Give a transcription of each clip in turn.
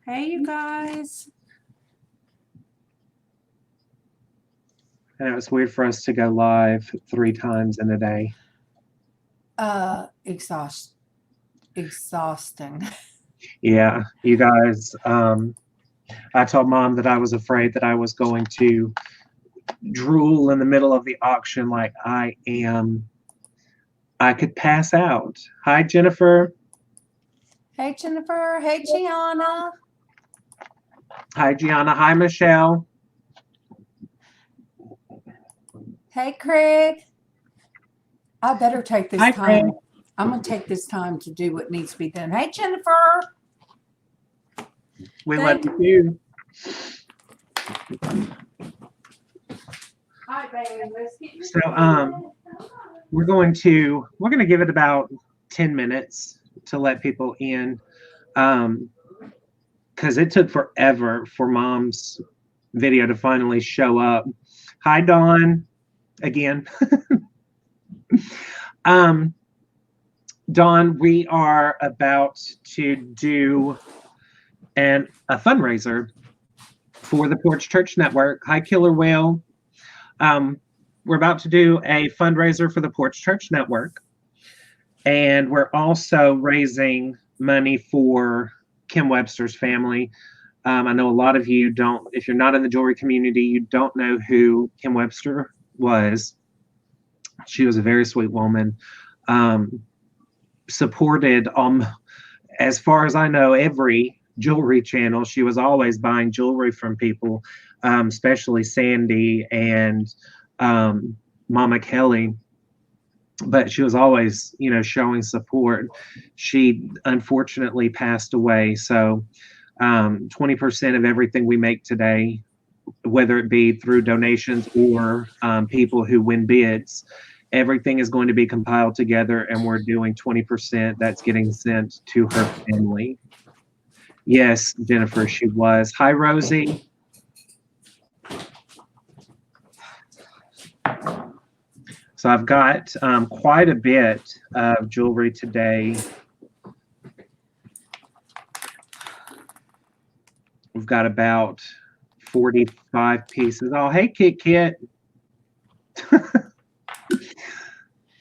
Hey, you guys. And it was weird for us to go live 3 times in a day. Exhausting. Yeah, you guys, I told Mom that I was afraid that I was going to drool in the middle of the auction like I could pass out. Hi, Jennifer. Hey, Jennifer. Hey, Gianna. Hi, Gianna. Hi, Michelle. Hey, Craig. I better take this Hi, Craig. time. I'm going to take this time to do what needs to be done. Hey, Jennifer. We love you too. Hi, baby. Let's get you. So, we're going to give it about 10 minutes to let people in. Because it took forever for Mom's video to finally show up. Hi, Dawn. Again. Dawn, we are about to do a fundraiser for the Porch Church Network. Hi, Killer Whale. We're about to do a fundraiser for the Porch Church Network. And we're also raising money for Kim Webster's family. I know a lot of you don't, if you're not in the jewelry community, you don't know who Kim Webster was. She was a very sweet woman. Supported, as far as I know, every jewelry channel. She was always buying jewelry from people, especially Sandy and Mama Kelly. But she was always, showing support. She unfortunately passed away. So 20% of everything we make today, whether it be through donations or people who win bids, everything is going to be compiled together, and we're doing 20% that's getting sent to her family. Yes, Jennifer, she was. Hi, Rosie. So I've got quite a bit of jewelry today. We've got about 45 pieces. Oh, hey, Kit Kit.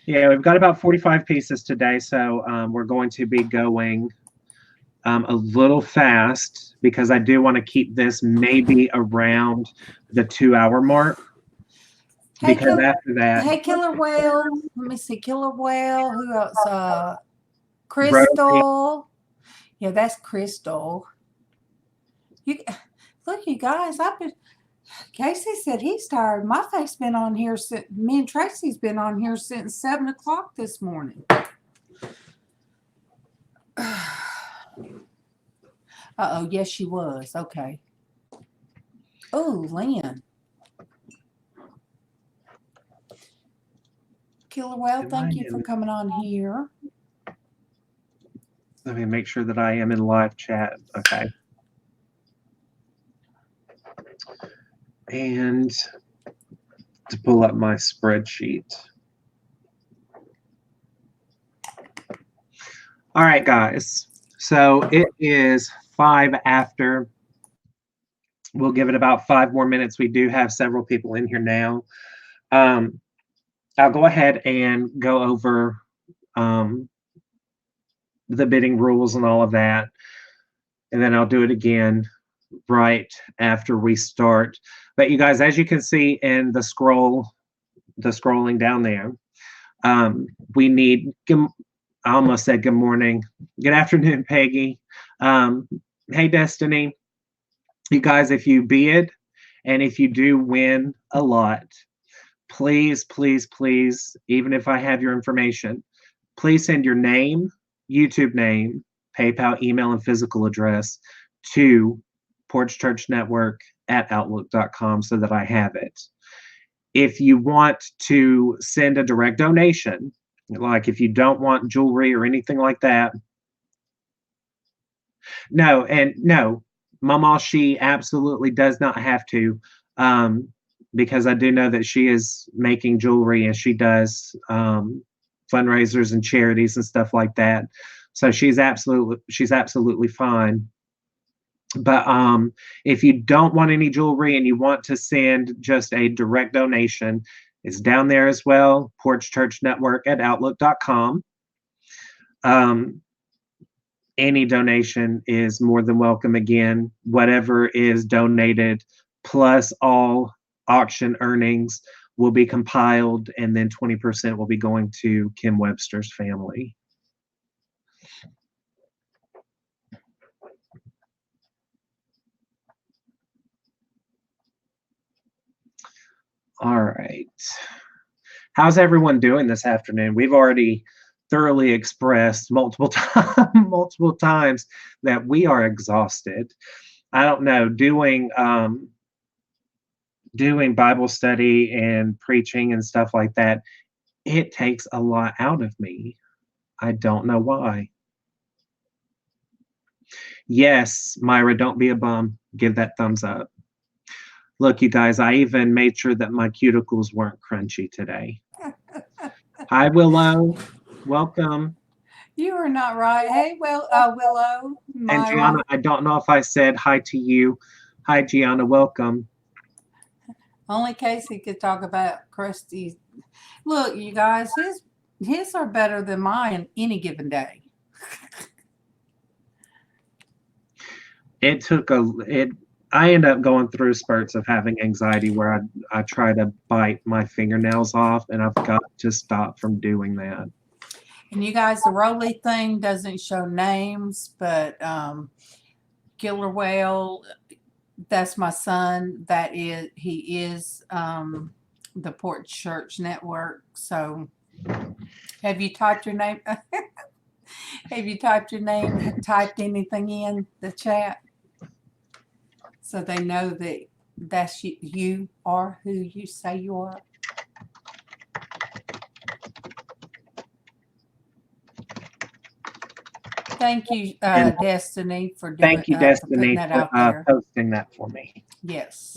Yeah, we've got about 45 pieces today, so we're going to be going a little fast because I do want to keep this maybe around the 2-hour mark. Hey, because after that, hey, Killer Whale. Let me see. Killer Whale. Who else? Crystal. Yeah, that's Crystal. You look, you guys. Casey said he's tired. My face been on here since me and Tracy's been on here since 7 o'clock this morning. Uh-oh, yes, she was. Okay. Oh, Lynn. Killer Whale, thank you for coming on here. Let me make sure that I am in live chat. Okay. And to pull up my spreadsheet. All right, guys. So it is 5 after. We'll give it about 5 more minutes. We do have several people in here now. I'll go ahead and go over the bidding rules and all of that. And then I'll do it again right after we start. But you guys, as you can see in the scrolling down there, we need, I almost said good morning. Good afternoon, Peggy. Hey, Destiny. You guys, if you bid and if you do win a lot, please, please, please, even if I have your information, please send your name, YouTube name, PayPal, email, and physical address to porchchurchnetwork@outlook.com so that I have it. If you want to send a direct donation, like if you don't want jewelry or anything like that, no, Mama, she absolutely does not have to, because I do know that she is making jewelry and she does fundraisers and charities and stuff like that. So she's absolutely fine. But if you don't want any jewelry and you want to send just a direct donation, it's down there as well. Porch Church Network at outlook.com. Any donation is more than welcome. Again, whatever is donated plus all auction earnings will be compiled, and then 20% will be going to Kim Webster's family. All right. How's everyone doing this afternoon? We've already thoroughly expressed multiple times that we are exhausted. I don't know, doing Bible study and preaching and stuff like that, it takes a lot out of me. I don't know why. Yes, Myra, don't be a bum. Give that thumbs up. Look, you guys, I even made sure that my cuticles weren't crunchy today. Hi, Willow. Welcome. You are not right. Hey, Willow, Myra. And Gianna, I don't know if I said hi to you. Hi, Gianna. Welcome. Only Casey could talk about Krusty's. Look, you guys, his are better than mine any given day. I end up going through spurts of having anxiety where I try to bite my fingernails off, and I've got to stop from doing that. And you guys, the Rolly thing doesn't show names, but Killer Whale, that's my son. He is the Porch Church Network. So have you typed your name? Have you typed your name? Typed anything in the chat? So they know that that's you are who you say you are. Thank you, Destiny, for doing. Thank you, Destiny, that out for posting that for me. Yes.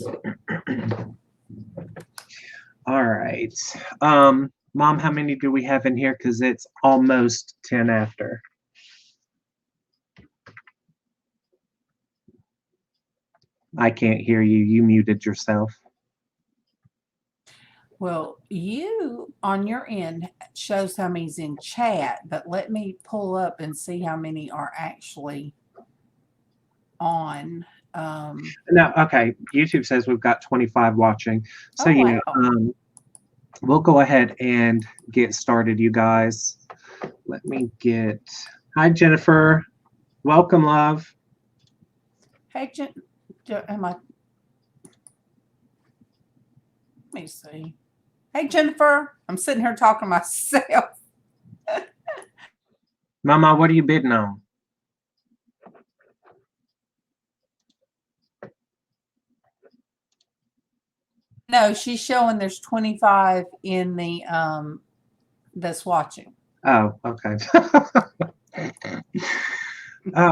All right. Mom, how many do we have in here? Because it's almost 10 after. I can't hear you. You muted yourself. Well, you on your end shows how many's in chat, but let me pull up and see how many are actually on. No, okay. YouTube says we've got 25 watching. So wow. We'll go ahead and get started, you guys. Let me get. Hi, Jennifer. Welcome, love. Hey, let me see. Hey, Jennifer. I'm sitting here talking to myself. Mama, what are you bidding on? No, she's showing there's 25 in the that's watching. Oh, okay.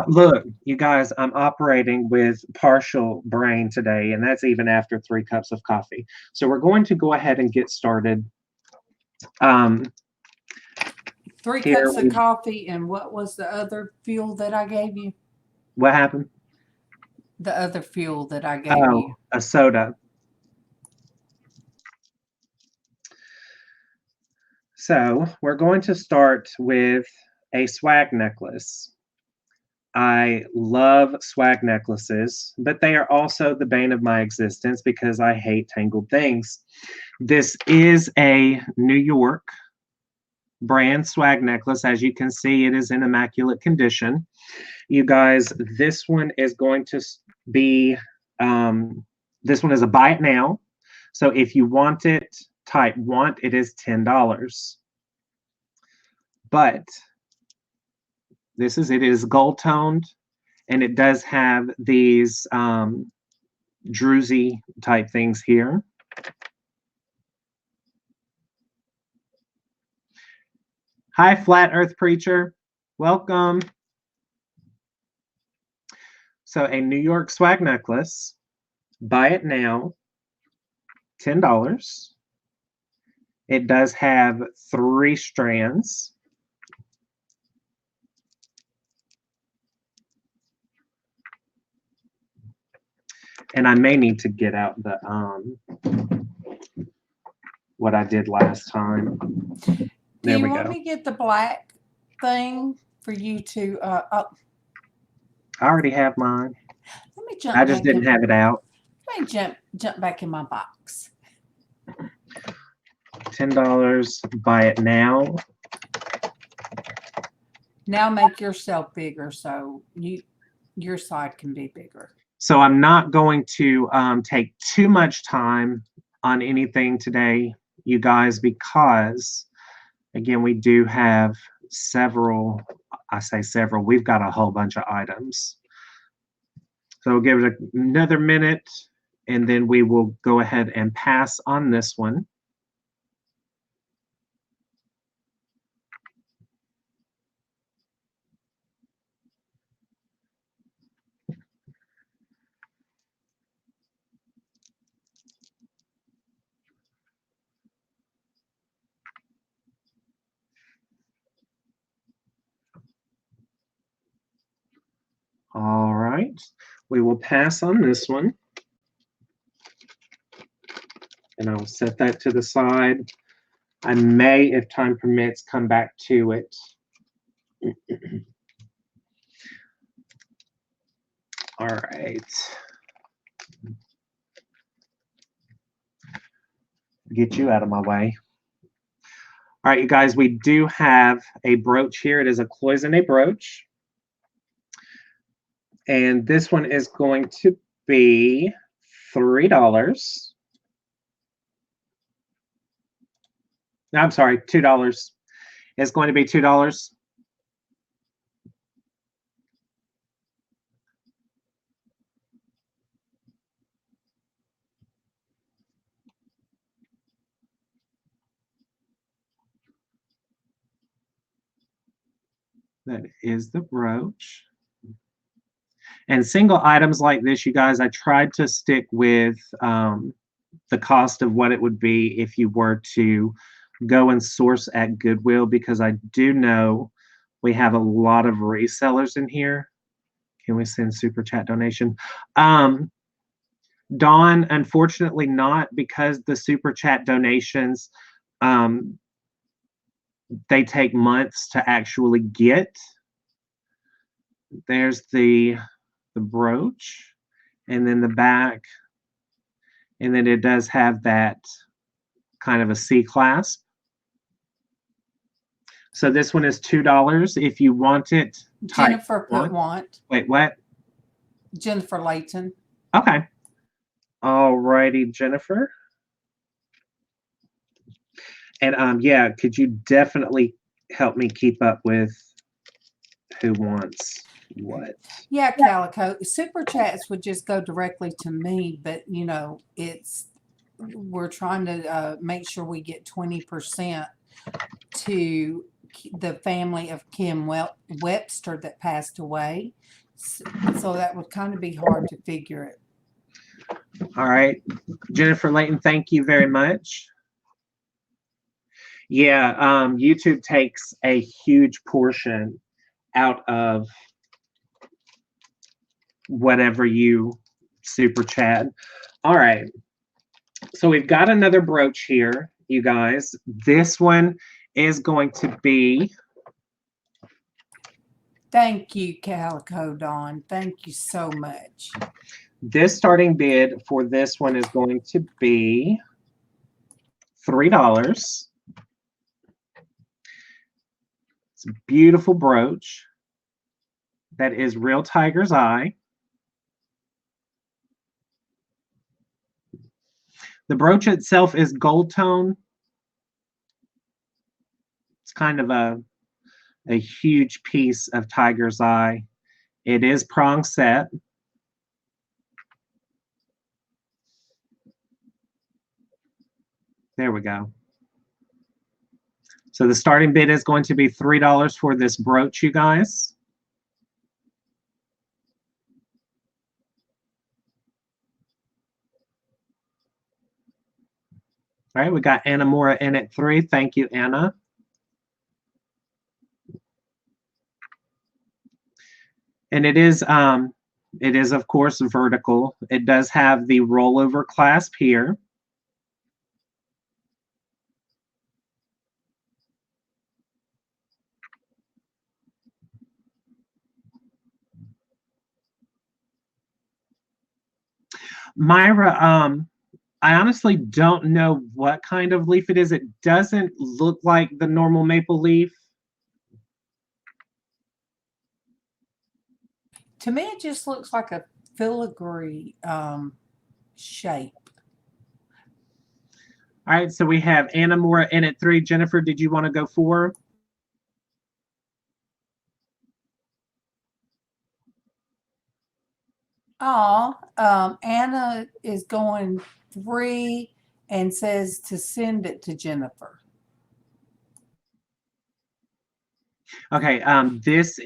Look, you guys, I'm operating with partial brain today, and that's even after 3 cups of coffee. So we're going to go ahead and get started. 3 cups of coffee, and what was the other fuel that I gave you? What happened? The other fuel that I gave you. A soda. So we're going to start with a swag necklace. I love swag necklaces, but they are also the bane of my existence because I hate tangled things. This is a New York brand swag necklace. As you can see, it is in immaculate condition. You guys, this one is going to be, this one is a buy it now. So if you want it, type want, it is $10. But it is gold toned, and it does have these druzy type things here. Hi, Flat Earth Preacher. Welcome. So a New York swag necklace, buy it now, $10. It does have 3 strands. And I may need to get out the what I did last time. There we go. Do you want me to get the black thing for you to? I already have mine. Let me jump. I just didn't have it out. Let me jump back in my box. $10. Buy it now. Now make yourself bigger so your side can be bigger. So I'm not going to take too much time on anything today, you guys, because again, we do have several, I say several, we've got a whole bunch of items. So we'll give it another minute and then we will go ahead and pass on this one. All right, we will pass on this one. And I'll set that to the side. I may, if time permits, come back to it. All right. Get you out of my way. All right, you guys, we do have a brooch here. It is a cloisonne brooch. And this one is going to be $3. No, I'm sorry, $2. It's going to be $2. That is the brooch. And single items like this, you guys, I tried to stick with the cost of what it would be if you were to go and source at Goodwill, because I do know we have a lot of resellers in here. Can we send super chat donation? Dawn, unfortunately not, because the super chat donations, they take months to actually get. There's the brooch, and then the back, and then it does have that kind of a C clasp. So this one is $2 if you want it. Jennifer put want. Wait, what? Jennifer Layton. Okay. All righty, Jennifer. And yeah, could you definitely help me keep up with who wants what? Yeah, Calico. Super chats would just go directly to me, but you know, we're trying to make sure we get 20% to the family of Kim Webster that passed away. So that would kind of be hard to figure it. All right. Jennifer Layton, thank you very much. Yeah, YouTube takes a huge portion out of whatever you super chat. All right. So we've got another brooch here, you guys. This one is going to be... Thank you, Calico Dawn. Thank you so much. This starting bid for this one is going to be $3. It's a beautiful brooch that is real tiger's eye. The brooch itself is gold tone. It's kind of a huge piece of tiger's eye. It is prong set. There we go. So the starting bid is going to be $3 for this brooch, you guys. All right, we got Anna Mora in at 3. Thank you, Anna. And it is It is, of course, vertical. It does have the rollover clasp here. Myra, I honestly don't know what kind of leaf it is. It doesn't look like the normal maple leaf. To me, it just looks like a filigree shape. All right, so we have Anna Mora in at 3. Jennifer, did you want to go 4? Anna is going 3 and says to send it to Jennifer. Okay, this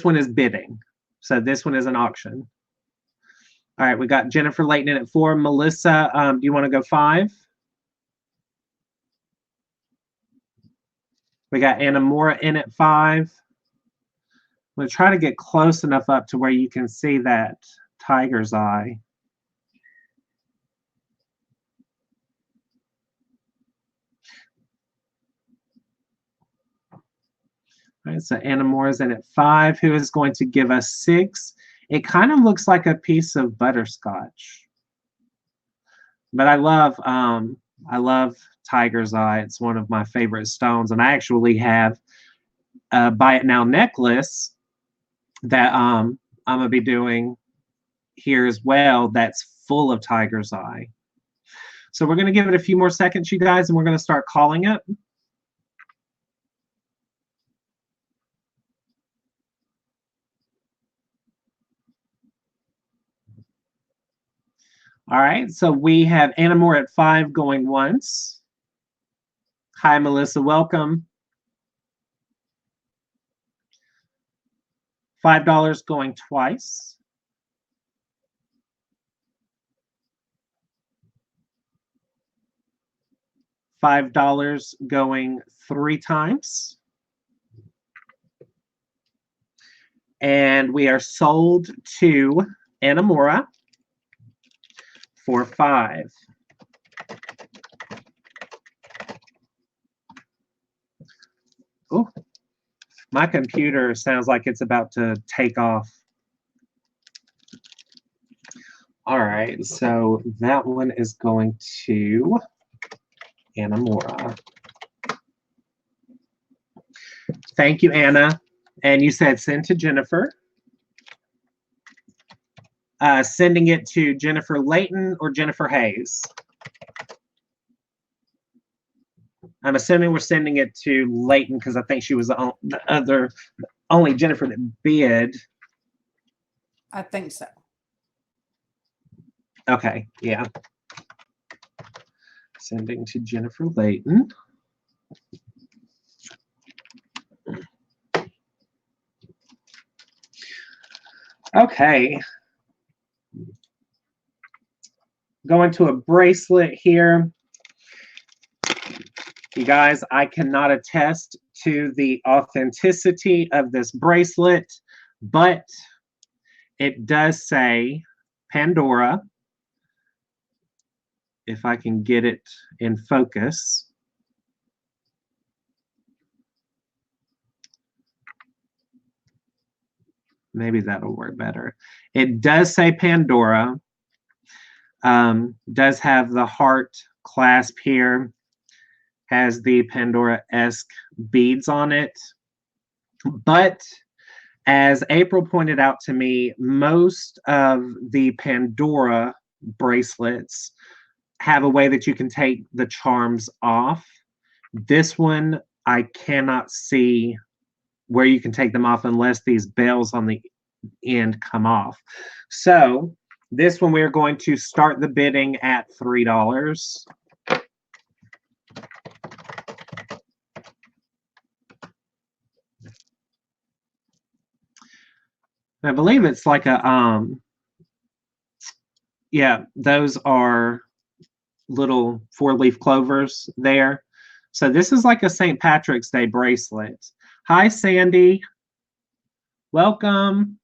one is bidding. So this one is an auction. All right, we got Jennifer Layton in at 4. Melissa, do you want to go 5? We got Anna Mora in at 5. I'm going to try to get close enough up to where you can see that tiger's eye. All right, so Anna Mora's in at 5. Who is going to give us 6? It kind of looks like a piece of butterscotch. But I love tiger's eye. It's one of my favorite stones, and I actually have a Buy It Now necklace that I'm gonna be doing here as well. That's full of tiger's eye. So we're gonna give it a few more seconds, you guys, and we're gonna start calling it. All right, so we have Anna Moore at 5 going once. Hi, Melissa, welcome. $5 going twice. $5 going 3 times. And we are sold to Anna Mora for 5. Oh, my computer sounds like it's about to take off. All right, so that one is going to Anna Mora. Thank you, Anna. And you said send to Jennifer. Sending it to Jennifer Layton or Jennifer Hayes? I'm assuming we're sending it to Layton because I think she was the only Jennifer that bid. I think so. Okay, yeah. Sending to Jennifer Layton. Okay. Going to a bracelet here. You guys, I cannot attest to the authenticity of this bracelet, but it does say Pandora. If I can get it in focus. Maybe that'll work better. It does say Pandora. Does have the heart clasp here. Has the Pandora-esque beads on it. But as April pointed out to me, most of the Pandora bracelets have a way that you can take the charms off. This one, I cannot see where you can take them off unless these bells on the end come off. So this one, we're going to start the bidding at $3. I believe it's like a, yeah, those are little 4-leaf clovers there. So this is like a St. Patrick's Day bracelet. Hi, Sandy. Welcome.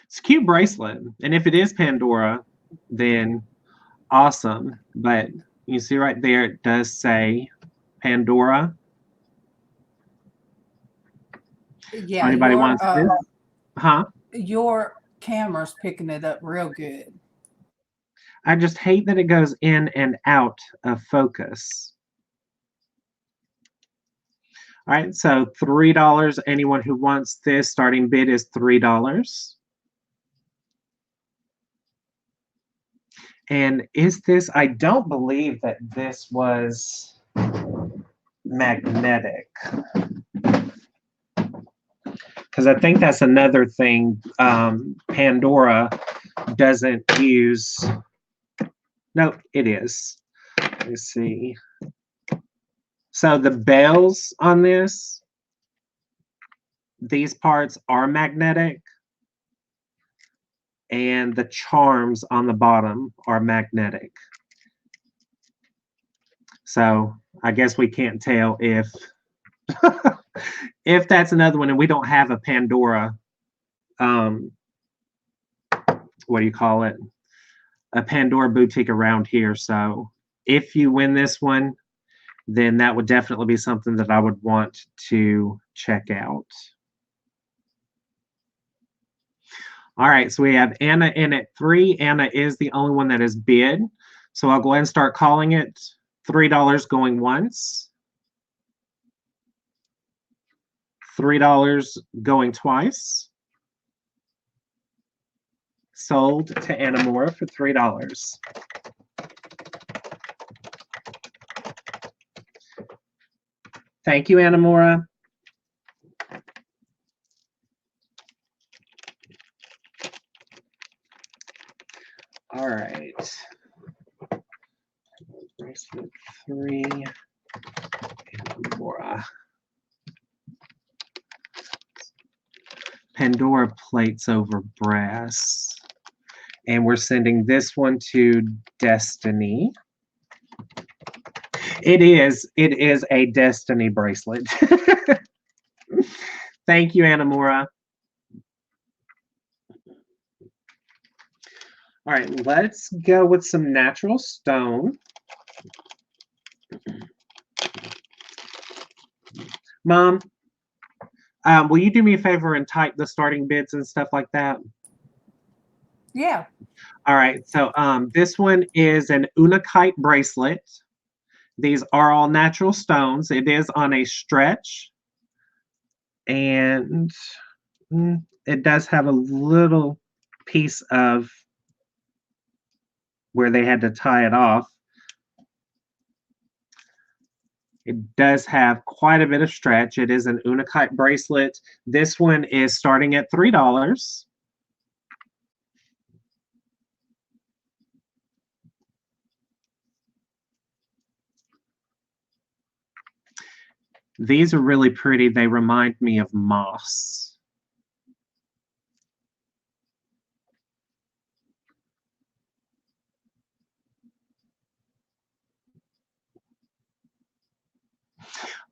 It's a cute bracelet. And if it is Pandora, then awesome. But you see right there, it does say Pandora. Yeah, So anybody wants this? Huh? your camera's picking it up real good. I just hate that it goes in and out of focus. All right, so $3. Anyone who wants this, starting bid is $3. And is this, I don't believe that this was magnetic. Because I think that's another thing Pandora doesn't use. No, it is. Let me see. So the bells on this, these parts are magnetic. And the charms on the bottom are magnetic. So I guess we can't tell if if that's another one, and we don't have a Pandora, what do you call it? A Pandora boutique around here. So if you win this one, then that would definitely be something that I would want to check out. All right, so we have Anna in at 3. Anna is the only one that is bid. So I'll go ahead and start calling it. $3 going once. $3 going twice. Sold to Anamora for $3. Thank you, Anamora. All right. Bracelet 3, Pandora. Pandora plates over brass. And we're sending this one to Destiny. It is a Destiny bracelet. Thank you, Anamora. All right, let's go with some natural stone. Mom, will you do me a favor and type the starting bids and stuff like that? Yeah. All right, so this one is an Unakite bracelet. These are all natural stones. It is on a stretch. And it does have a little piece of where they had to tie it off. It does have quite a bit of stretch. It is an Unakite bracelet. This one is starting at $3. These are really pretty. They remind me of moss.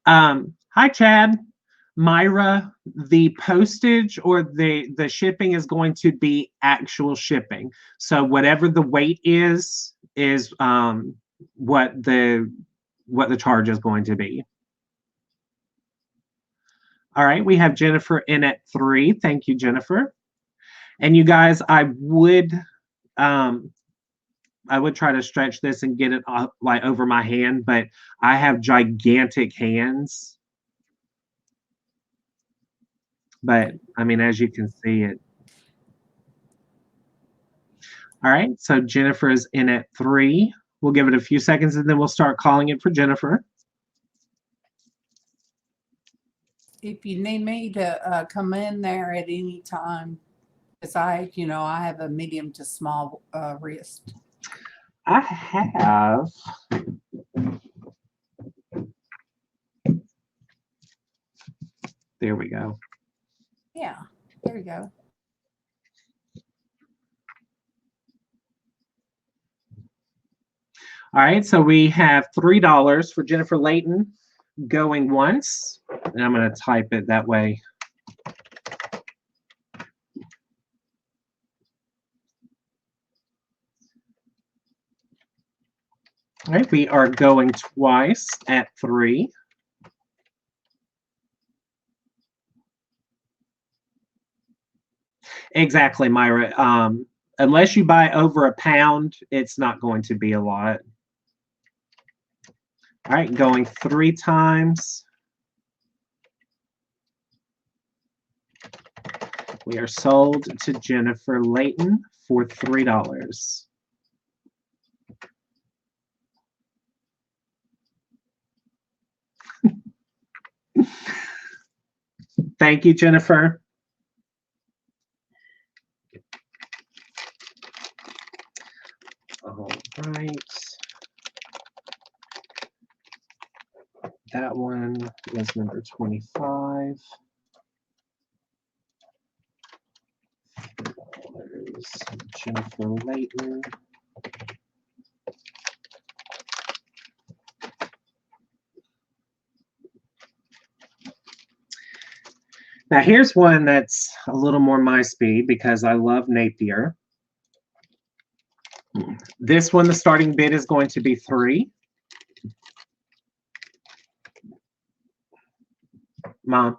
Hi, Chad. Myra, the postage or the shipping is going to be actual shipping. So whatever the weight is what the charge is going to be. All right, we have Jennifer in at 3. Thank you, Jennifer. And you guys, I would try to stretch this and get it up, like over my hand, but I have gigantic hands. But I mean, as you can see it. All right, so Jennifer is in at 3. We'll give it a few seconds and then we'll start calling it for Jennifer. If you need me to come in there at any time, because I have a medium to small wrist. I have. There we go. Yeah, there you go. All right, so we have $3 for Jennifer Layton going once, and I'm going to type it that way. All right, we are going twice at 3. Exactly, Myra. Unless you buy over a pound, it's not going to be a lot. All right, going 3 times. We are sold to Jennifer Layton for $3. Thank you, Jennifer. All right. That one was number 25. Jennifer Layton. Now here's one that's a little more my speed because I love Napier. This one, the starting bid is going to be 3. Mom.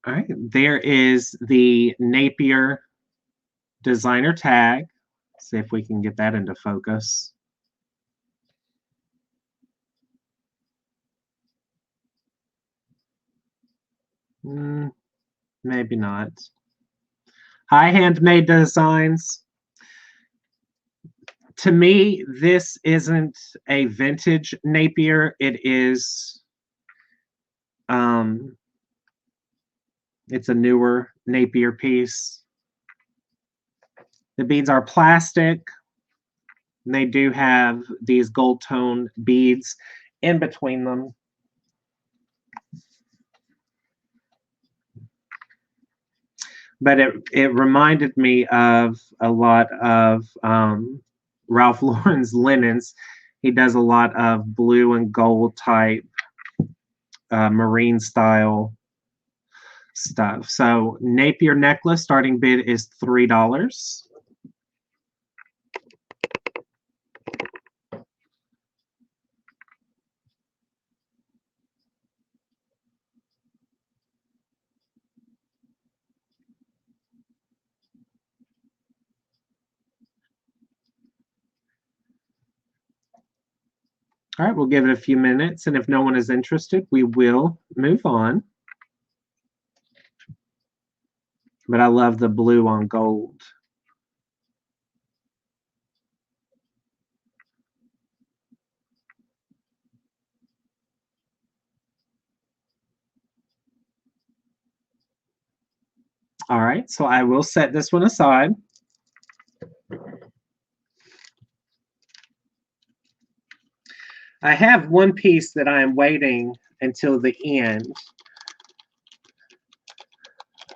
All right, there is the Napier designer tag. See if we can get that into focus. Maybe not. Hi, Handmade Designs. To me, this isn't a vintage Napier. It is, it's a newer Napier piece. The beads are plastic. And they do have these gold tone beads in between them. But it reminded me of a lot of Ralph Lauren's linens. He does a lot of blue and gold type marine style stuff. So Napier necklace starting bid is $3. All right, we'll give it a few minutes, and if no one is interested, we will move on. But I love the blue on gold. All right, so I will set this one aside. I have one piece that I am waiting until the end.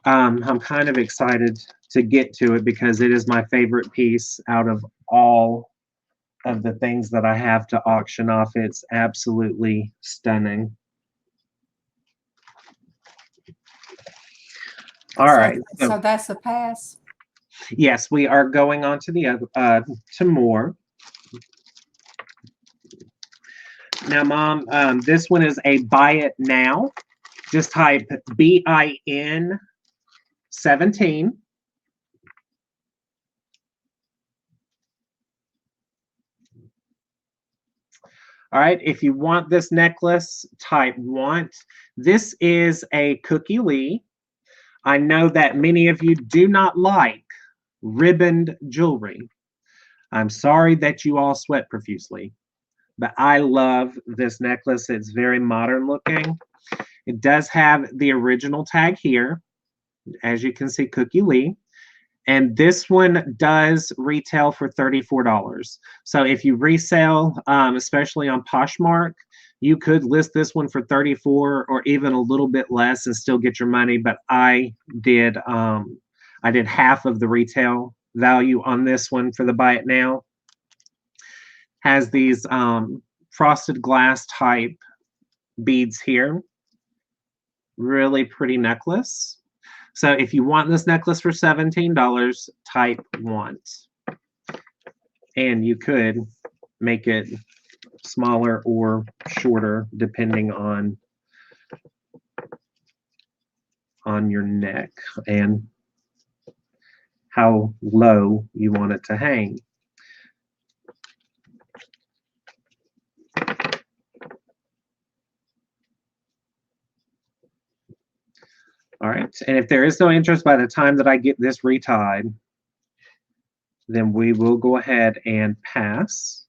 I'm kind of excited to get to it because it is my favorite piece out of all of the things that I have to auction off. It's absolutely stunning. All right. So that's a pass. Yes, we are going on to the other to more. Now, Mom, this one is a buy it now. Just type BIN 17. All right, if you want this necklace, type want. This is a Cookie Lee. I know that many of you do not like ribboned jewelry. I'm sorry that you all sweat profusely, but I love this necklace. It's very modern looking. It does have the original tag here. As you can see, Cookie Lee. And this one does retail for $34. So if you resell, especially on Poshmark, you could list this one for $34 or even a little bit less and still get your money. But I did half of the retail value on this one for the buy it now. Has these frosted glass type beads here. really pretty necklace. So if you want this necklace for $17, type want. And you could make it smaller or shorter depending on your neck and how low you want it to hang. All right, and if there is no interest by the time that I get this retied, then we will go ahead and pass.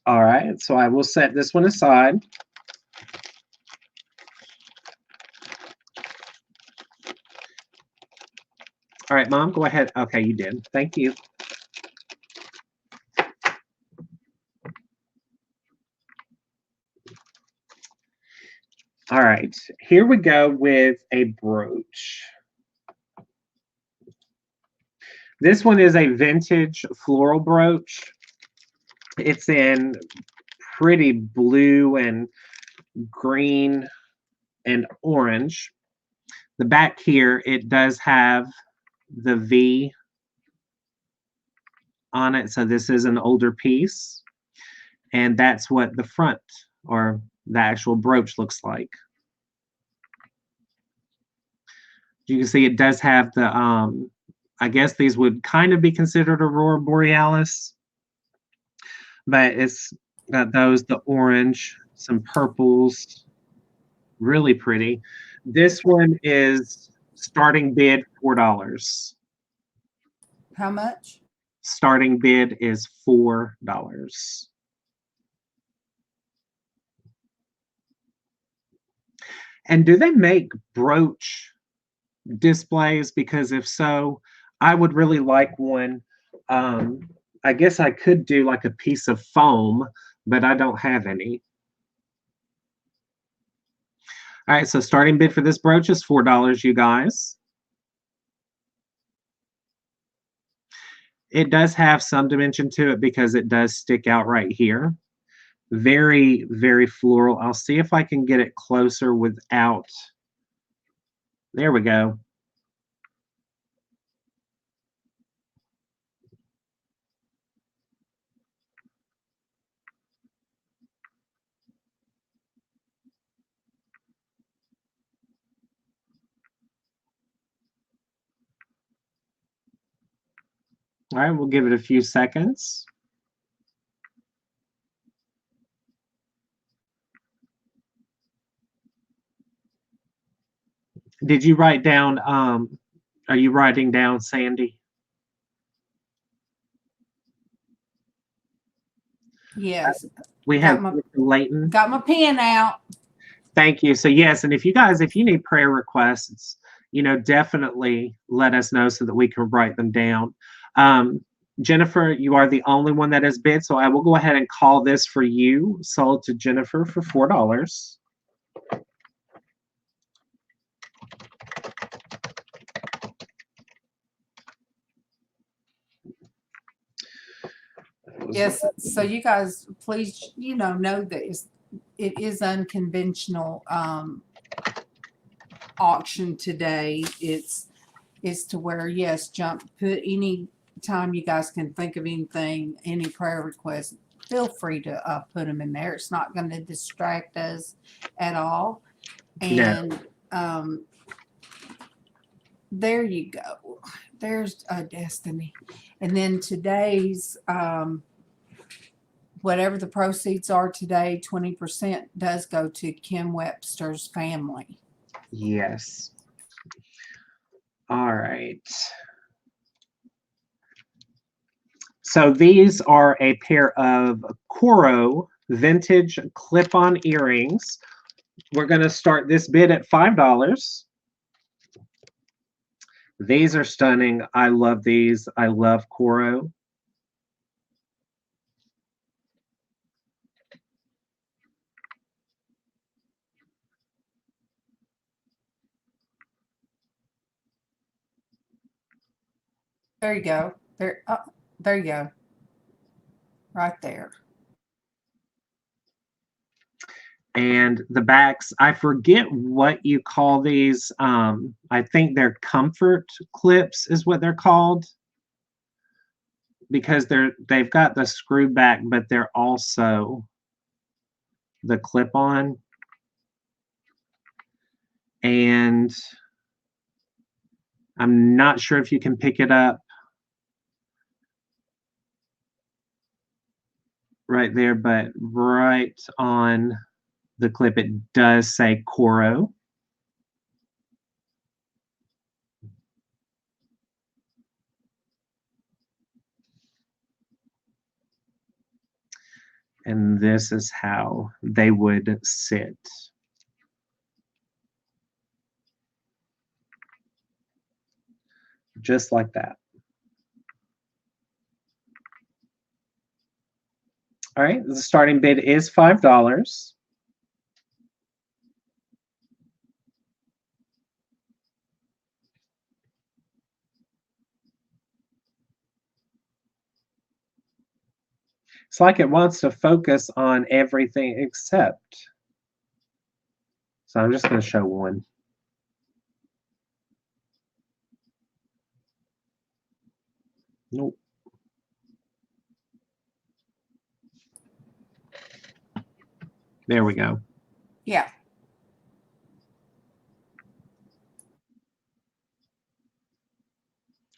All right, so I will set this one aside. All right, Mom, go ahead. Okay, you did. Thank you. All right, here we go with a brooch. This one is a vintage floral brooch. It's in pretty blue and green and orange. The back here, it does have the V on it. So this is an older piece. And that's what the front or the actual brooch looks like. You can see it does have the, I guess these would kind of be considered Aurora Borealis. But it's got those, the orange, some purples, really pretty. This one is starting bid $4. How much? Starting bid is $4. And do they make brooch displays? Because if so, I would really like one. I guess I could do like a piece of foam, but I don't have any. All right, so starting bid for this brooch is $4, you guys. It does have some dimension to it because it does stick out right here. Very, very floral. I'll see if I can get it closer without. There we go. All right, we'll give it a few seconds. Did you write down, are you writing down, Sandy? Yes. We have Leighton. Got my pen out. Thank you. So yes, and if you guys, if you need prayer requests, definitely let us know so that we can write them down. Jennifer, you are the only one that has bid, so I will go ahead and call this for you, sold to Jennifer for $4. Yes. So you guys, please, know that it is unconventional auction today. It's to where, yes, put any time you guys can think of anything, any prayer requests, feel free to put them in there. It's not going to distract us at all. And there you go. There's a Destiny. And then today's whatever the proceeds are today, 20% does go to Kim Webster's family. Yes. All right. So these are a pair of Koro vintage clip-on earrings. We're going to start this bid at $5. These are stunning. I love these. I love Koro. There you go. There you go. Right there. And the backs, I forget what you call these. I think they're comfort clips is what they're called, because they've got the screw back, but they're also the clip-on. And I'm not sure if you can pick it up right there, but right on the clip, it does say Koro. And this is how they would sit. Just like that. All right, the starting bid is $5. It's like it wants to focus on everything except. So I'm just going to show one. Nope. There we go. Yeah.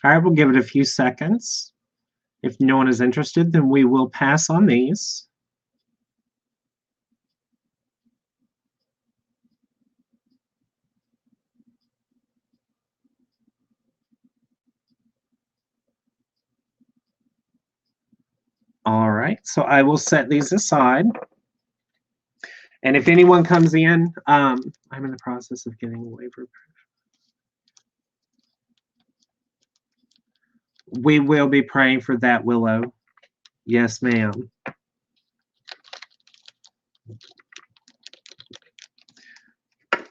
All right, we'll give it a few seconds. If no one is interested, then we will pass on these. All right, so I will set these aside. And if anyone comes in, I'm in the process of getting a waiver. We will be praying for that, Willow. Yes, ma'am. All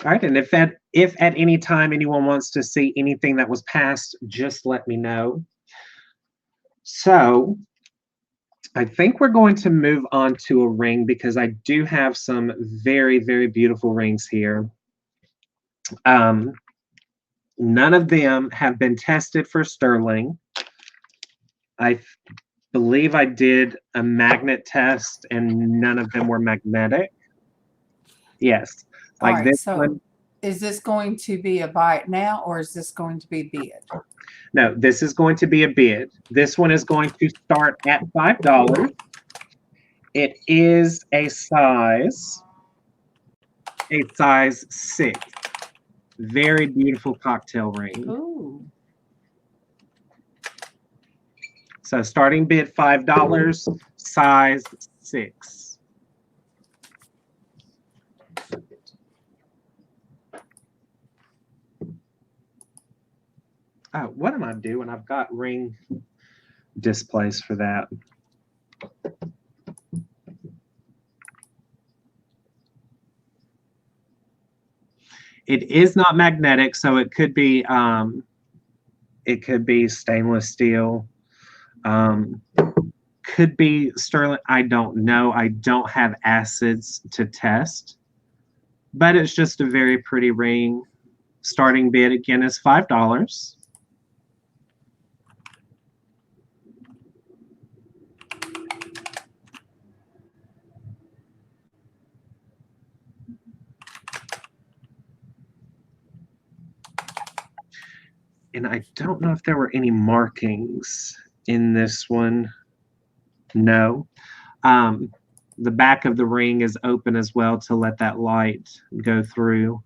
right, and if at any time anyone wants to see anything that was passed, just let me know. So I think we're going to move on to a ring, because I do have some very, very beautiful rings here. None of them have been tested for sterling. I believe I did a magnet test, and none of them were magnetic. Yes. Like All right, so one. Is this going to be a buy it now, or is this going to be bid? No, this is going to be a bid. This one is going to start at $5. It is a size 6. Very beautiful cocktail ring. Ooh. So starting bid $5, size 6. Oh, what am I doing? I've got ring displays for that. It is not magnetic, so it could be stainless steel. Could be sterling. I don't know. I don't have acids to test, but it's just a very pretty ring. Starting bid again is $5. And I don't know if there were any markings in this one. No. The back of the ring is open as well to let that light go through.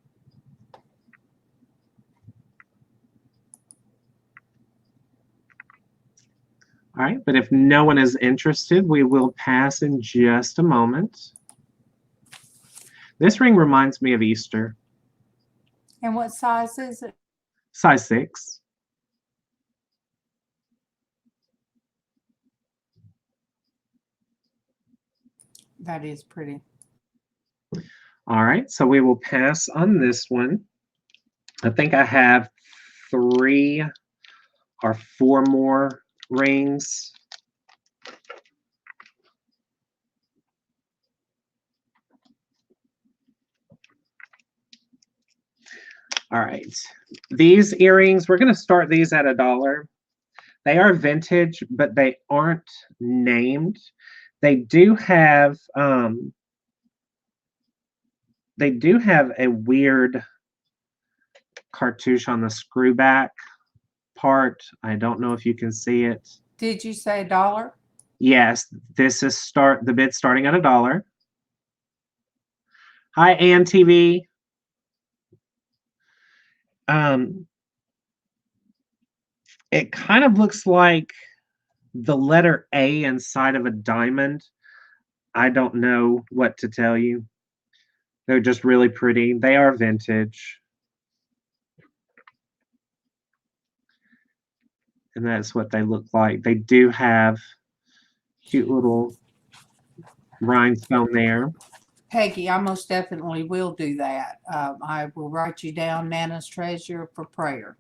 All right, but if no one is interested, we will pass in just a moment. This ring reminds me of Easter. And what size is it? Size 6. That is pretty. All right, so we will pass on this one. I think I have 3 are 4 more rings. All right, these earrings, we're going to start these at $1. They are vintage, but they aren't named. They do have a weird cartouche on the screw back part. I don't know if you can see it. Did you say $1? Yes, this is the bid starting at $1. Hi, Ann TV. It kind of looks like the letter A inside of a diamond. I don't know what to tell you. They're just really pretty. They are vintage. And that's what they look like. They do have cute little rhinestone there. Peggy, I most definitely will do that. I will write you down, Nana's treasure, for prayer.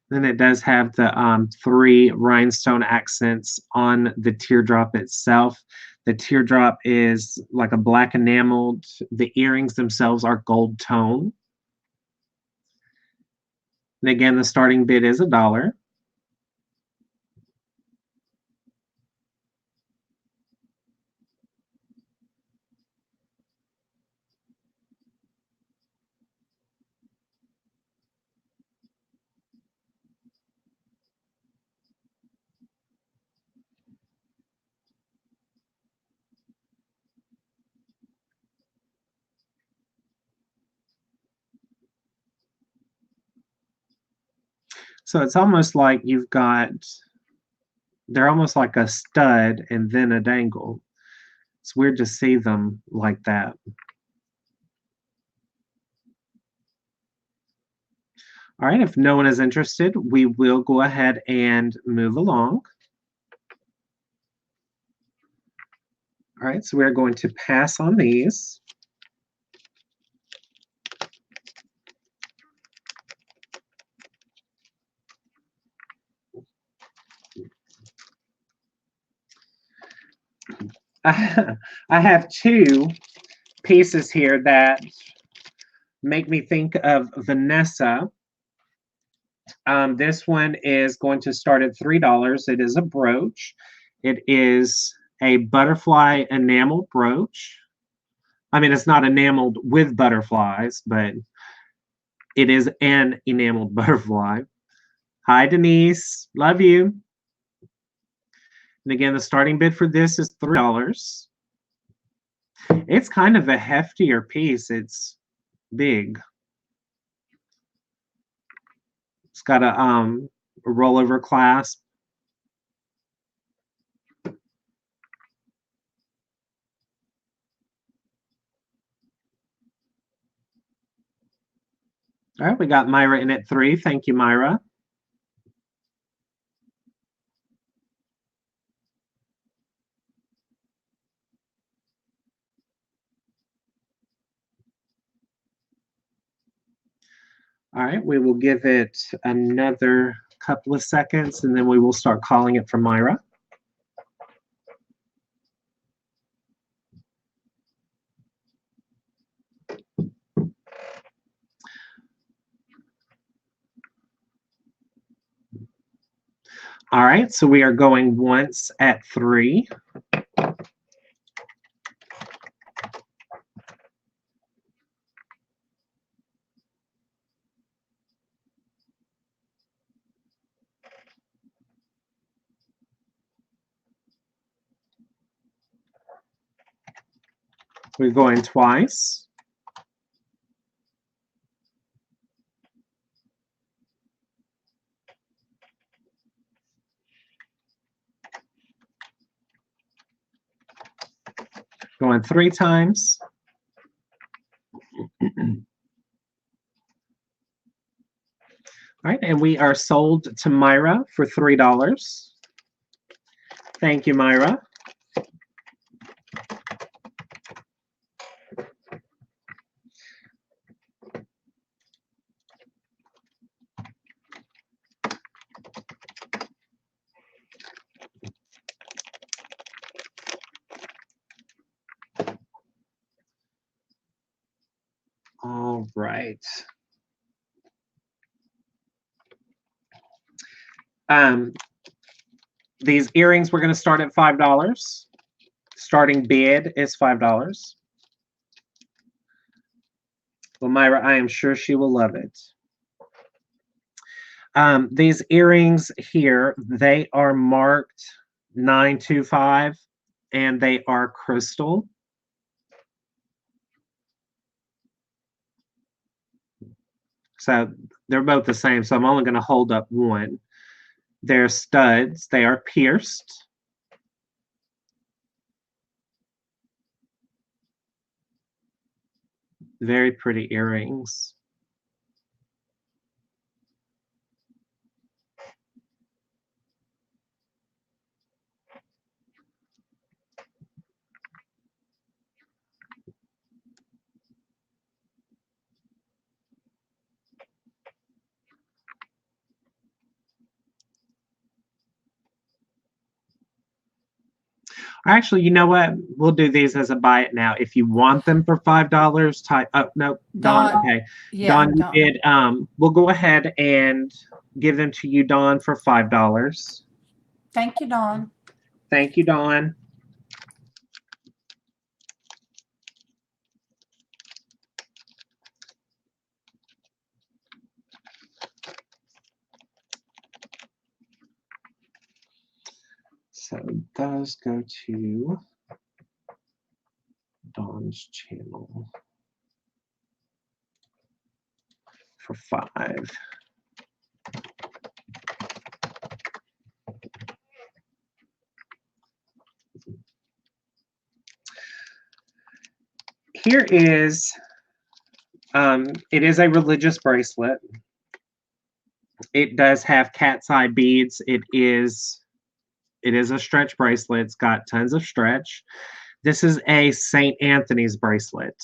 Then it does have the 3 rhinestone accents on the teardrop itself. The teardrop is like a black enameled. The earrings themselves are gold tone. And again, the starting bid is $1. So it's almost like they're almost like a stud and then a dangle. It's weird to see them like that. All right, if no one is interested, we will go ahead and move along. All right, so we're going to pass on these. I have 2 pieces here that make me think of Vanessa. This one is going to start at $3. It is a brooch. It is a butterfly enamel brooch. I mean, it's not enameled with butterflies, but it is an enameled butterfly. Hi, Denise. Love you. And again, the starting bid for this is $3. It's kind of a heftier piece. It's big. It's got a rollover clasp. All right, we got Myra in at 3. Thank you, Myra. All right, we will give it another couple of seconds and then we will start calling it for Myra. All right, so we are going once at 3. We're going twice. Going 3 times. All right, and we are sold to Myra for $3. Thank you, Myra. right. These earrings we're going to start at $5. Starting bid is $5. Well, Myra, I am sure she will love it. These earrings here, they are marked 925 and they are crystal. So they're both the same. So I'm only going to hold up one. They're studs. They are pierced. Very pretty earrings. Actually, you know what? We'll do these as a buy it now. If you want them for $5, type. Oh no, Dawn. Okay, yeah, Dawn, you did. We'll go ahead and give them to you, Dawn, for $5. Thank you, Dawn. Thank you, Dawn. So those go to Dawn's channel for $5. Here is, it is a religious bracelet. It does have cat's eye beads. It is a stretch bracelet. It's got tons of stretch. This is a St. Anthony's bracelet.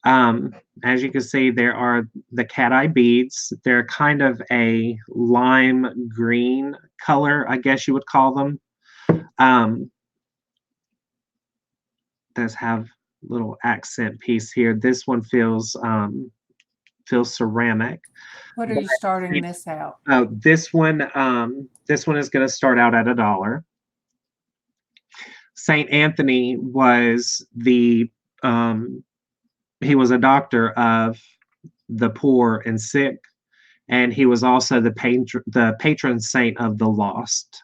As you can see, there are the cat eye beads. They're kind of a lime green color, I guess you would call them. Does have little accent piece here. This one feels ceramic. What are you starting this out? Oh, this one is going to start out at $1. St. Anthony was he was a doctor of the poor and sick, and he was also the patron saint of the lost.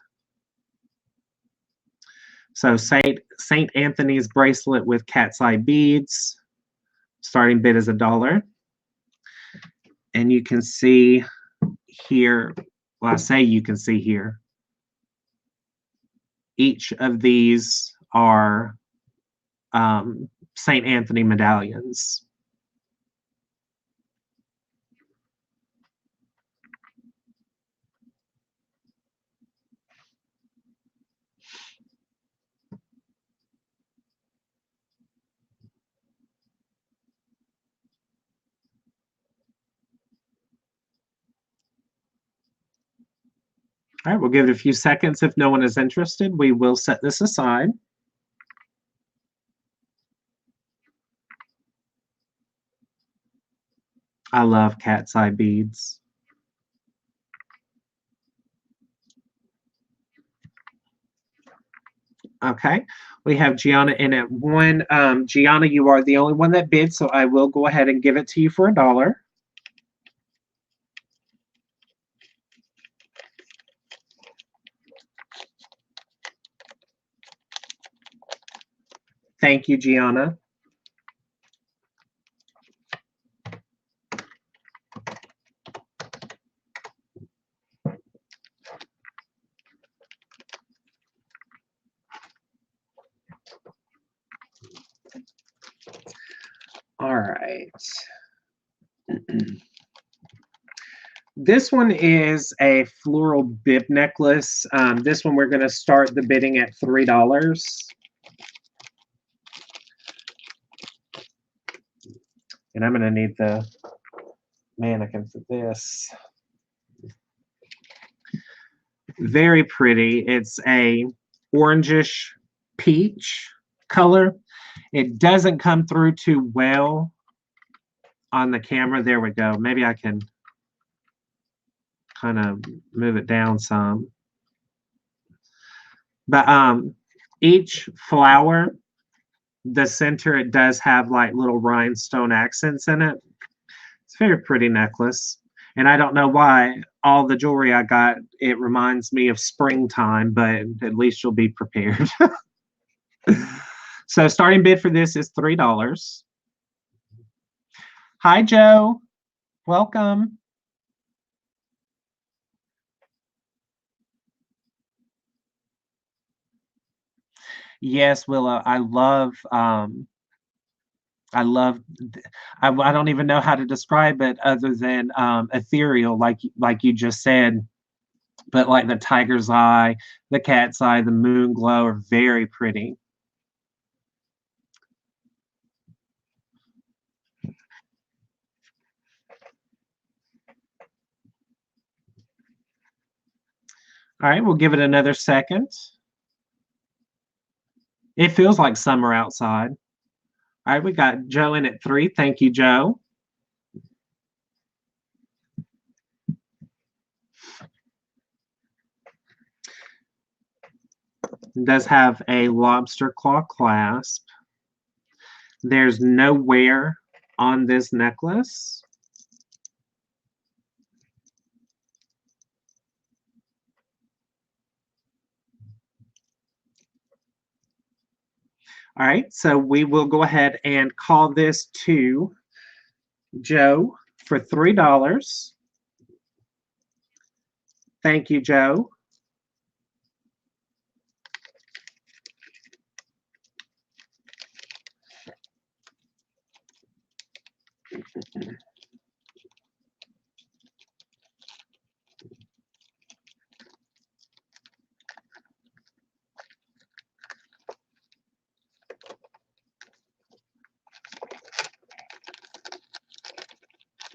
So St. Anthony's bracelet with cat's eye beads, starting bid is $1. And you can see here, well, I say you can see here, each of these are St. Anthony medallions. All right, we'll give it a few seconds. If no one is interested, we will set this aside. I love cat's eye beads. Okay, we have Gianna in at 1. Gianna, you are the only one that bid, so I will go ahead and give it to you for $1. Thank you, Gianna. All right. This one is a floral bib necklace. This one we're going to start the bidding at $3. And I'm going to need the mannequin for this. Very pretty. It's a orangish peach color. It doesn't come through too well on the camera. There we go. Maybe I can kind of move it down some. But each flower, the center, it does have like little rhinestone accents in it. It's a very pretty necklace. And I don't know why all the jewelry I got, it reminds me of springtime, but at least you'll be prepared. So starting bid for this is $3. Hi, Joe. Welcome. Yes, Willa. I don't even know how to describe it other than ethereal, like you just said. But like the tiger's eye, the cat's eye, the moon glow are very pretty. All right, we'll give it another second. It feels like summer outside. All right, we got Joe in at 3. Thank you, Joe. It does have a lobster claw clasp. There's no wear on this necklace. All right, so we will go ahead and call this to Joe for $3. Thank you, Joe.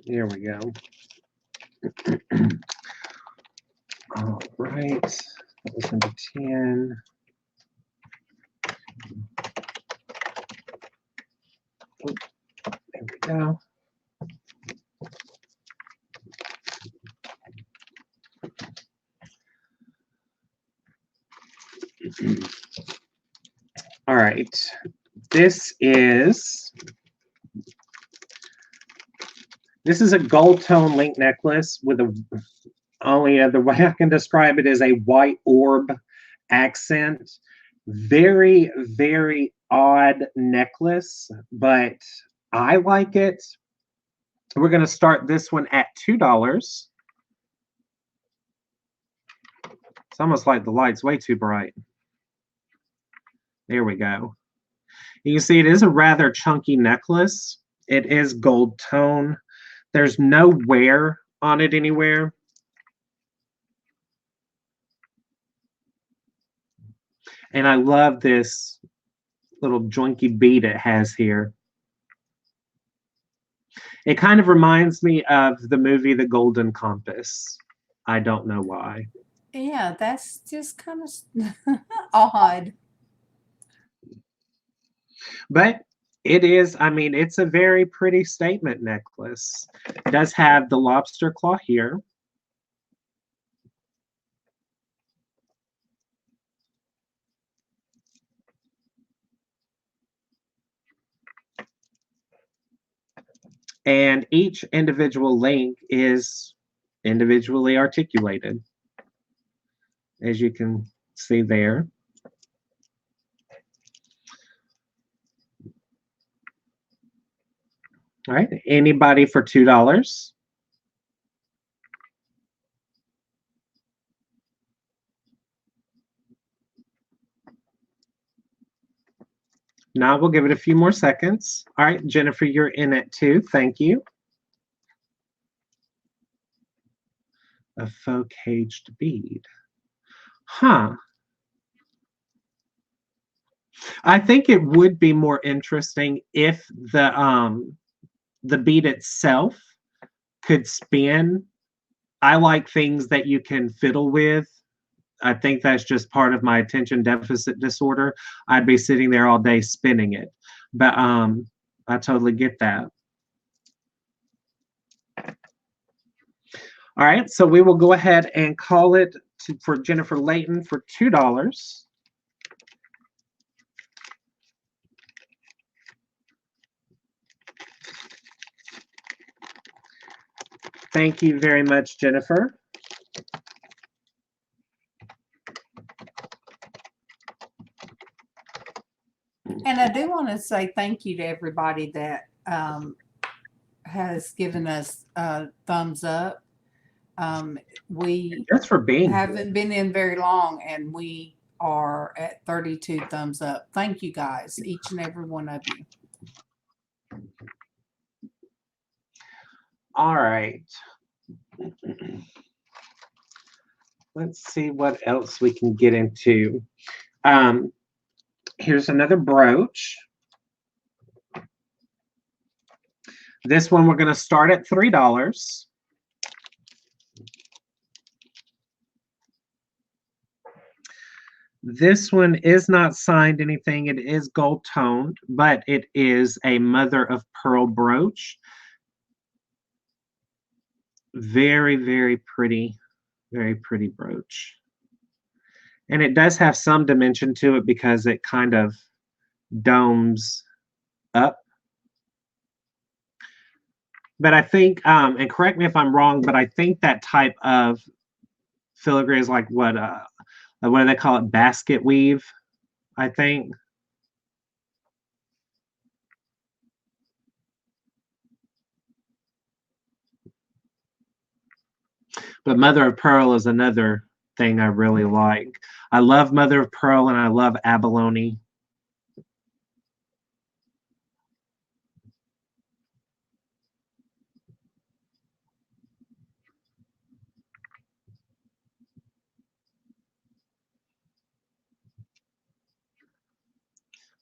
There we go. All right, that was number 10. There we go. All right, this is a gold tone link necklace with only the way I can describe it is a white orb accent. Very, very odd necklace, but I like it. We're going to start this one at $2. It's almost like the light's way too bright. There we go. You can see it is a rather chunky necklace. It is gold tone. There's no wear on it anywhere. And I love this little joinky bead it has here. It kind of reminds me of the movie The Golden Compass. I don't know why. Yeah, that's just kind of odd. But it is, I mean, it's a very pretty statement necklace. It does have the lobster claw here. And each individual link is individually articulated, as you can see there. All right, anybody for $2? Now we'll give it a few more seconds. All right, Jennifer, you're in at 2. Thank you. A faux caged bead. Huh. I think it would be more interesting if the bead itself could spin. I like things that you can fiddle with. I think that's just part of my attention deficit disorder. I'd be sitting there all day spinning it. But I totally get that. All right, so we will go ahead and call it for Jennifer Layton for $2. Thank you very much, Jennifer. And I do want to say thank you to everybody that has given us a thumbs up. We Thanks for being haven't here. been in very long, and we are at 32 thumbs up. Thank you guys, each and every one of you. All right. Let's see what else we can get into. Here's another brooch. This one we're going to start at $3. This one is not signed anything. It is gold toned, but it is a mother of pearl brooch. Very, very pretty brooch. And it does have some dimension to it because it kind of domes up. But I think, and correct me if I'm wrong, but I think that type of filigree is like what do they call it? Basket weave, I think. But mother of pearl is another thing I really like. I love mother of pearl and I love abalone.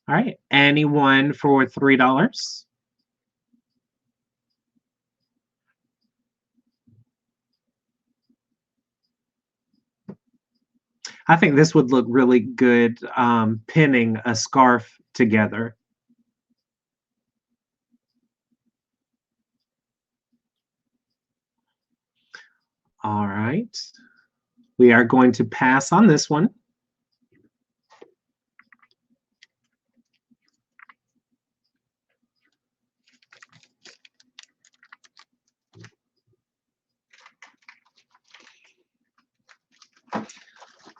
All right, anyone for $3? I think this would look really good pinning a scarf together. All right. We are going to pass on this one.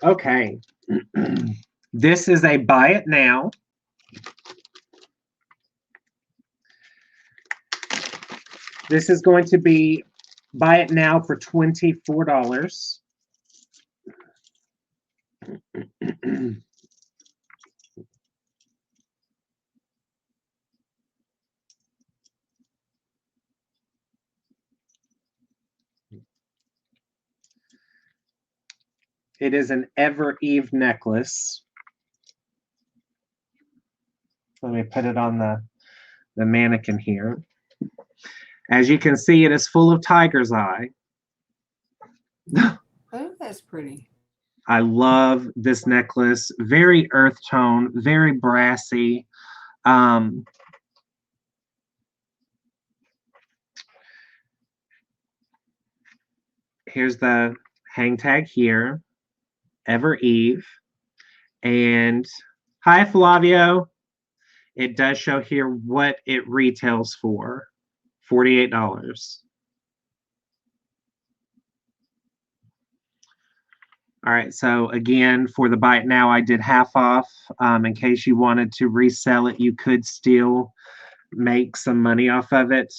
Okay. This is a buy it now. This is going to be buy it now for $24. It is an Ever Eve necklace. Let me put it on the mannequin here. As you can see, it is full of tiger's eye. Oh, that's pretty. I love this necklace. Very earth tone, very brassy. Here's the hang tag here. Ever Eve. And hi, Flavio. It does show here what it retails for. $48. All right, so again, for the buy it now, I did half off. In case you wanted to resell it, you could still make some money off of it.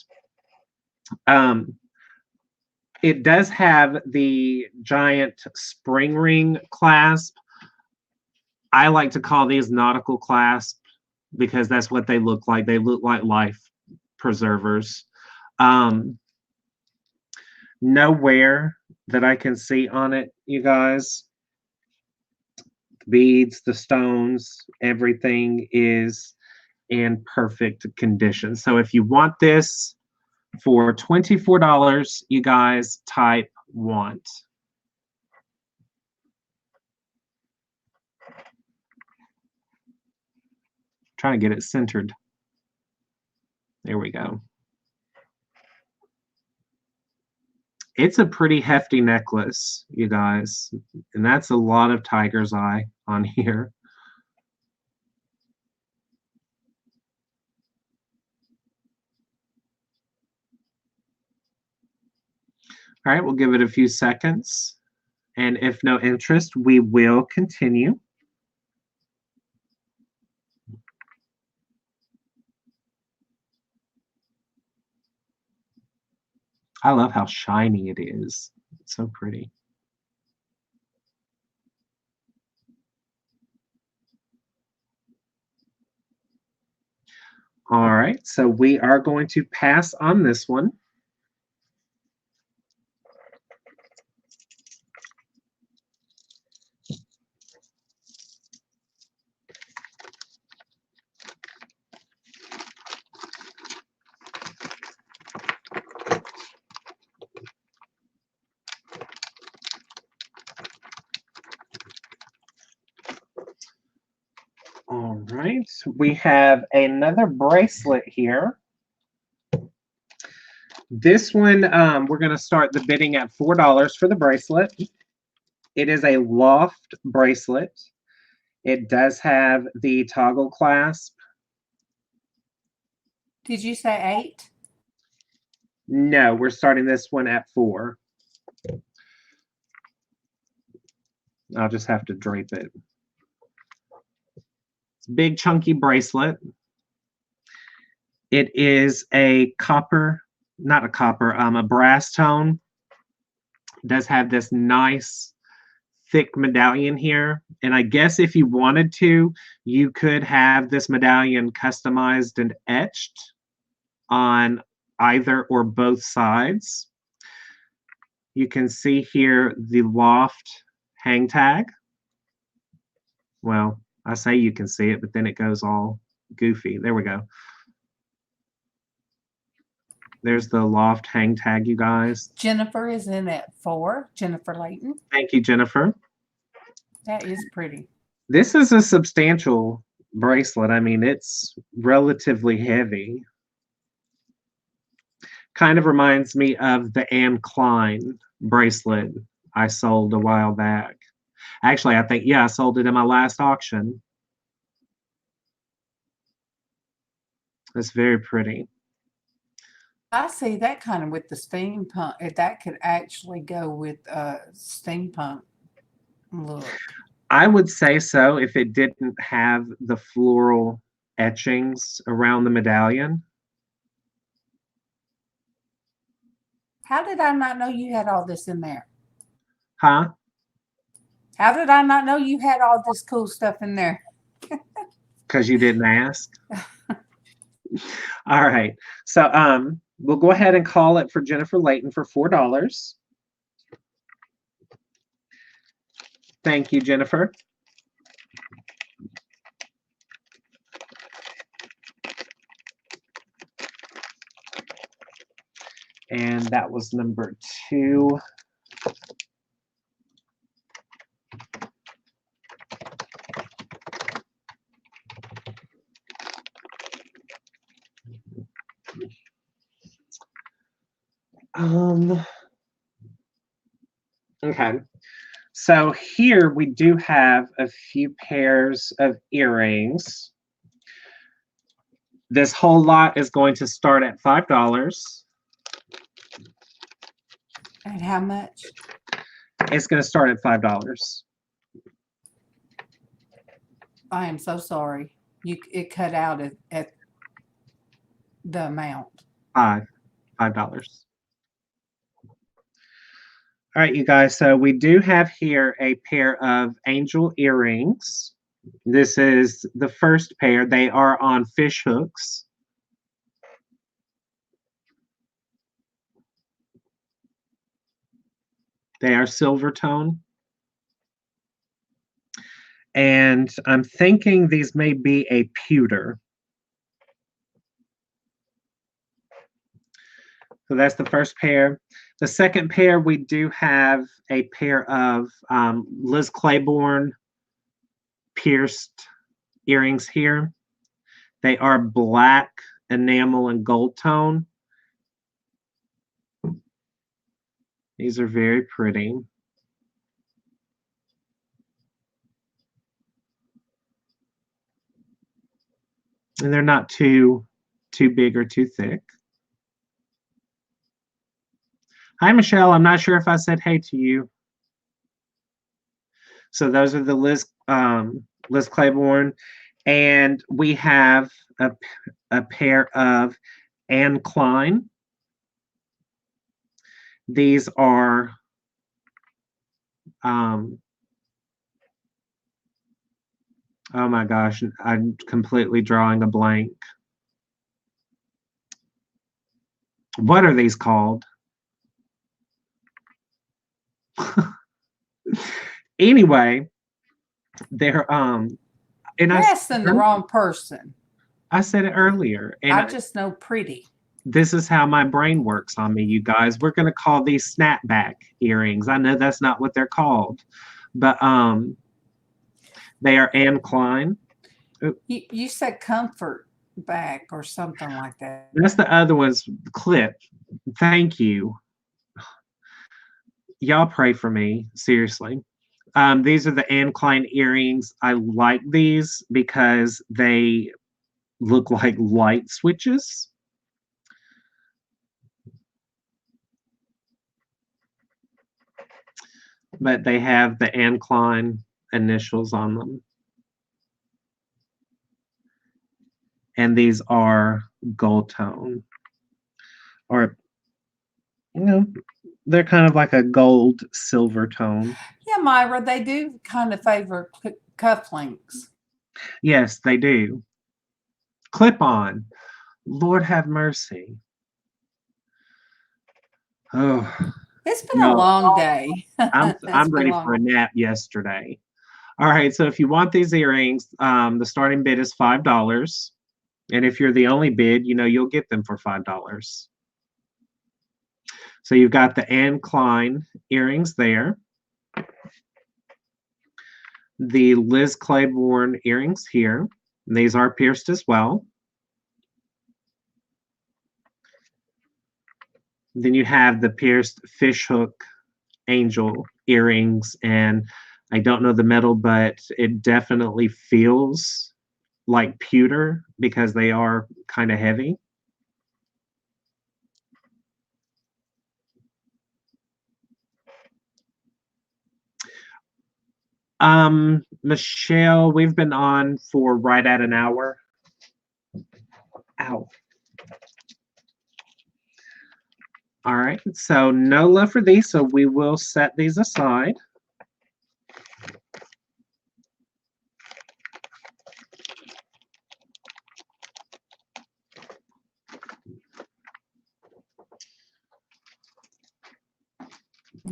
It does have the giant spring ring clasp. I like to call these nautical clasp because that's what they look like. They look like life preservers. No wear that I can see on it, you guys. Beads, the stones, everything is in perfect condition. So if you want this for $24, you guys type want. Trying to get it centered. There we go. It's a pretty hefty necklace, you guys. And that's a lot of tiger's eye on here. All right, we'll give it a few seconds. And if no interest, we will continue. I love how shiny it is. It's so pretty. All right, so we are going to pass on this one. All right, we have another bracelet here. This one, we're going to start the bidding at $4 for the bracelet. It is a loft bracelet. It does have the toggle clasp. Did you say 8? No, we're starting this one at 4. I'll just have to drape it. It's a big chunky bracelet. It is a copper, not a copper, a brass tone. It does have this nice thick medallion here. And I guess if you wanted to, you could have this medallion customized and etched on either or both sides. You can see here the loft hang tag. Well, I say you can see it, but then it goes all goofy. There we go. There's the loft hang tag, you guys. Jennifer is in at 4. Jennifer Layton. Thank you, Jennifer. That is pretty. This is a substantial bracelet. I mean, it's relatively heavy. Kind of reminds me of the Anne Klein bracelet I sold a while back. Actually, I think, yeah, I sold it in my last auction. It's very pretty. I see that kind of with the steampunk. If that could actually go with steampunk look. I would say so if it didn't have the floral etchings around the medallion. How did I not know you had all this in there? Huh? How did I not know you had all this cool stuff in there? Because you didn't ask. All right. So we'll go ahead and call it for Jennifer Layton for $4. Thank you, Jennifer. And that was number 2. Okay. So here we do have a few pairs of earrings. This whole lot is going to start at $5. And how much? It's going to start at $5. I am so sorry. It cut out at the amount. $5. All right, you guys. So we do have here a pair of angel earrings. This is the first pair. They are on fish hooks. They are silver tone. And I'm thinking these may be a pewter. So that's the first pair. The second pair, we do have a pair of Liz Claiborne pierced earrings here. They are black, enamel, and gold tone. These are very pretty. And they're not too big or too thick. Hi, Michelle. I'm not sure if I said hey to you. So those are the Liz Claiborne. And we have a pair of Anne Klein. These are oh my gosh, I'm completely drawing a blank. What are these called? Anyway, they're and You're asking the wrong person. I said it earlier, and I just know pretty. This is how my brain works on me, you guys. We're going to call these snapback earrings. I know that's not what they're called, but they are Anne Klein. You said comfort back or something like that. That's the other one's clip. Thank you. Y'all pray for me, seriously. These are the Anne Klein earrings. I like these because they look like light switches. But they have the Anne Klein initials on them. And these are gold tone. Or, you know, they're kind of like a gold silver tone. Yeah, Myra, they do kind of favor cufflinks. Yes, they do. Clip on. Lord have mercy. Oh. It's been a long day. I'm ready for a nap yesterday. All right, so if you want these earrings, the starting bid is $5. And if you're the only bid, you know, you'll get them for $5. So you've got the Anne Klein earrings there. The Liz Claiborne earrings here. These are pierced as well. Then you have the pierced fishhook angel earrings, and I don't know the metal, but it definitely feels like pewter because they are kind of heavy. Michelle, we've been on for right at an hour. Ow. All right, so no love for these, so we will set these aside.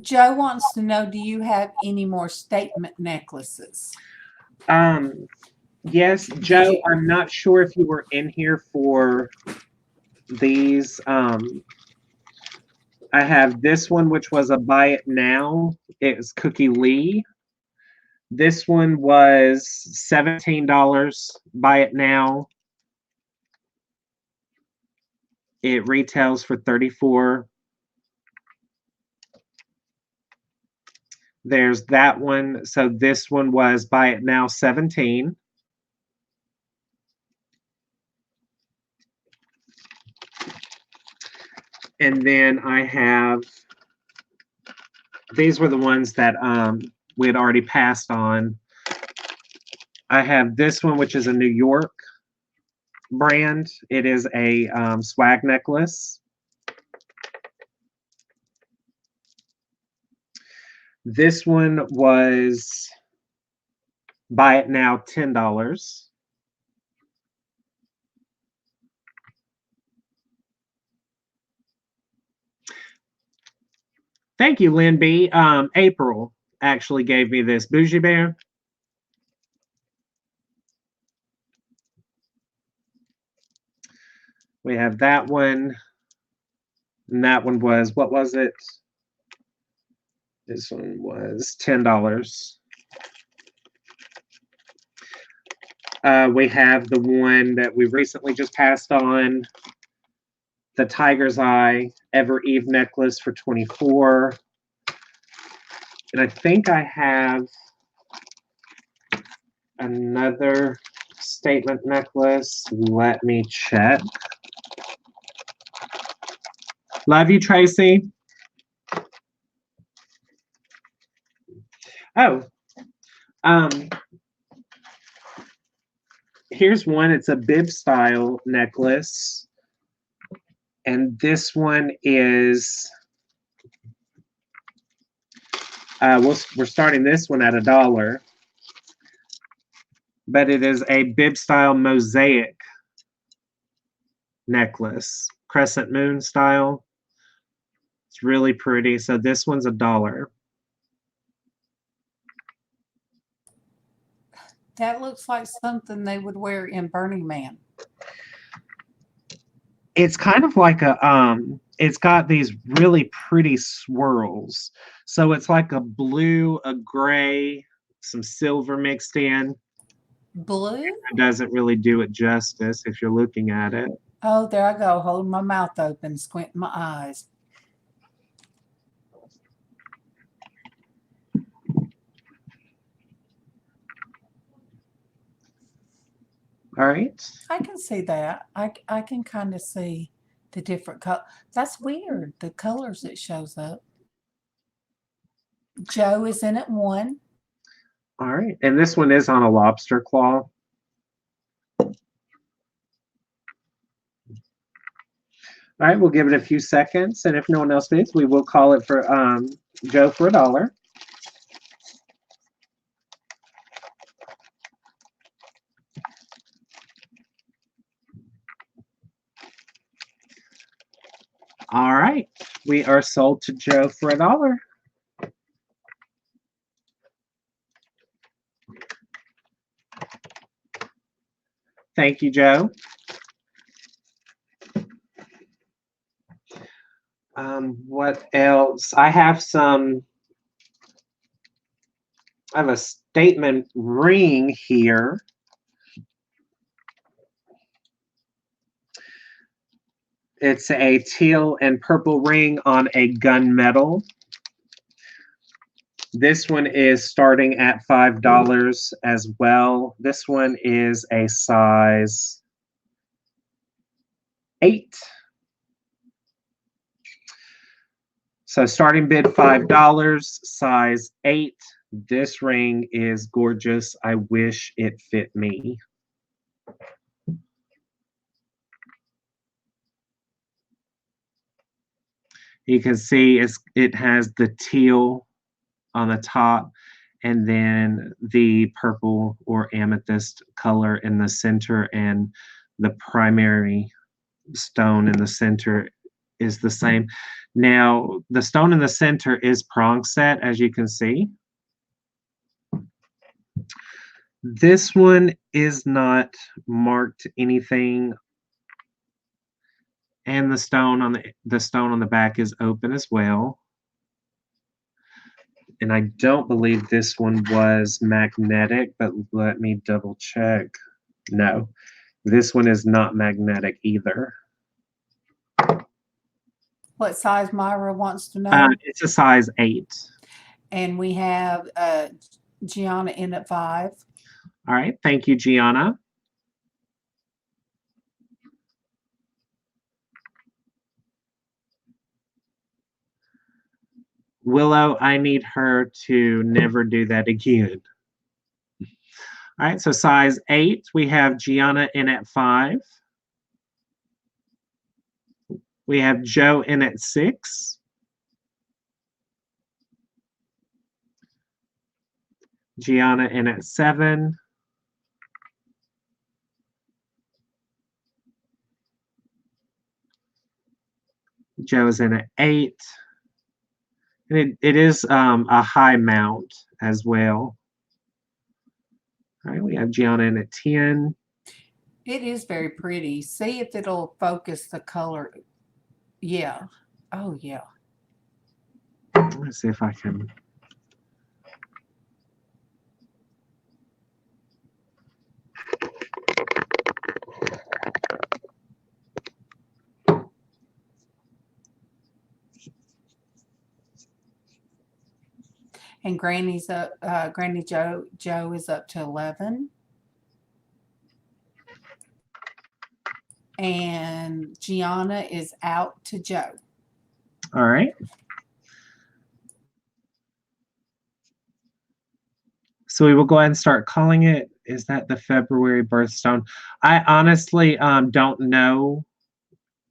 Joe wants to know, do you have any more statement necklaces? Yes, Joe, I'm not sure if you were in here for these. I have this one, which was a buy it now. It's Cookie Lee. This one was $17. Buy it now. It retails for $34. There's that one. So this one was buy it now $17. And then I have, these were the ones that we had already passed on. I have this one, which is a New York brand. It is a swag necklace. This one was buy it now $10. Thank you, Lynn B. April actually gave me this. Bougie Bear. We have that one. And that one was, what was it? This one was $10. We have the one that we recently just passed on, the Tiger's Eye Ever Eve necklace for $24. And I think I have another statement necklace. Let me check. Love you, Tracy. Oh, here's one. It's a bib style necklace. And this one is, we're starting this one at $1. But it is a bib style mosaic necklace, crescent moon style. It's really pretty. So this one's $1. That looks like something they would wear in Burning Man. It's kind of like it's got these really pretty swirls. So it's like a blue, a gray, some silver mixed in. Blue? It doesn't really do it justice if you're looking at it. Oh, there I go, holding my mouth open, squinting my eyes. All right. I can see that. I can kind of see the different color. That's weird, the colors it shows up. Joe is in at 1. All right. And this one is on a lobster claw. All right, we'll give it a few seconds, and if no one else bids, we will call it for Joe for $1. All right, we are sold to Joe for $1. Thank you, Joe. What else? I have a statement ring here. It's a teal and purple ring on a gunmetal. This one is starting at $5 as well. This one is a size 8. So starting bid $5, size 8. This ring is gorgeous. I wish it fit me. You can see it has the teal on the top and then the purple or amethyst color in the center, and the primary stone in the center is the same. Now, the stone in the center is prong set, as you can see. This one is not marked anything, and the stone on the back is open as well. And I don't believe this one was magnetic, but let me double check. No, this one is not magnetic either. What size Myra wants to know? It's a size 8. And we have Gianna in at 5. All right, thank you, Gianna. Willow, I need her to never do that again. All right, so size 8, we have Gianna in at 5. We have Joe in at 6. Gianna in at 7. Joe's in at 8. And it is a high mount as well. All right, we have Gianna in at 10. It is very pretty. See if it'll focus the color. Yeah. Oh, yeah. Let's see if I can. And Granny Joe is up to 11. And Gianna is out to Joe. All right. So we will go ahead and start calling it. Is that the February birthstone? I honestly don't know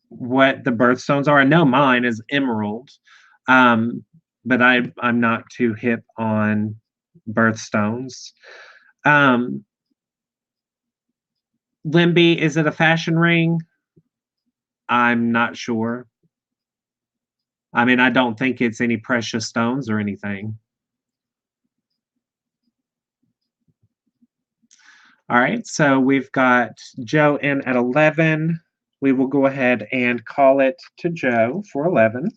what the birthstones are. I know mine is emerald, but I'm not too hip on birthstones. Limby, is it a fashion ring? I'm not sure. I mean, I don't think it's any precious stones or anything. All right, so we've got Joe in at 11. We will go ahead and call it to Joe for 11.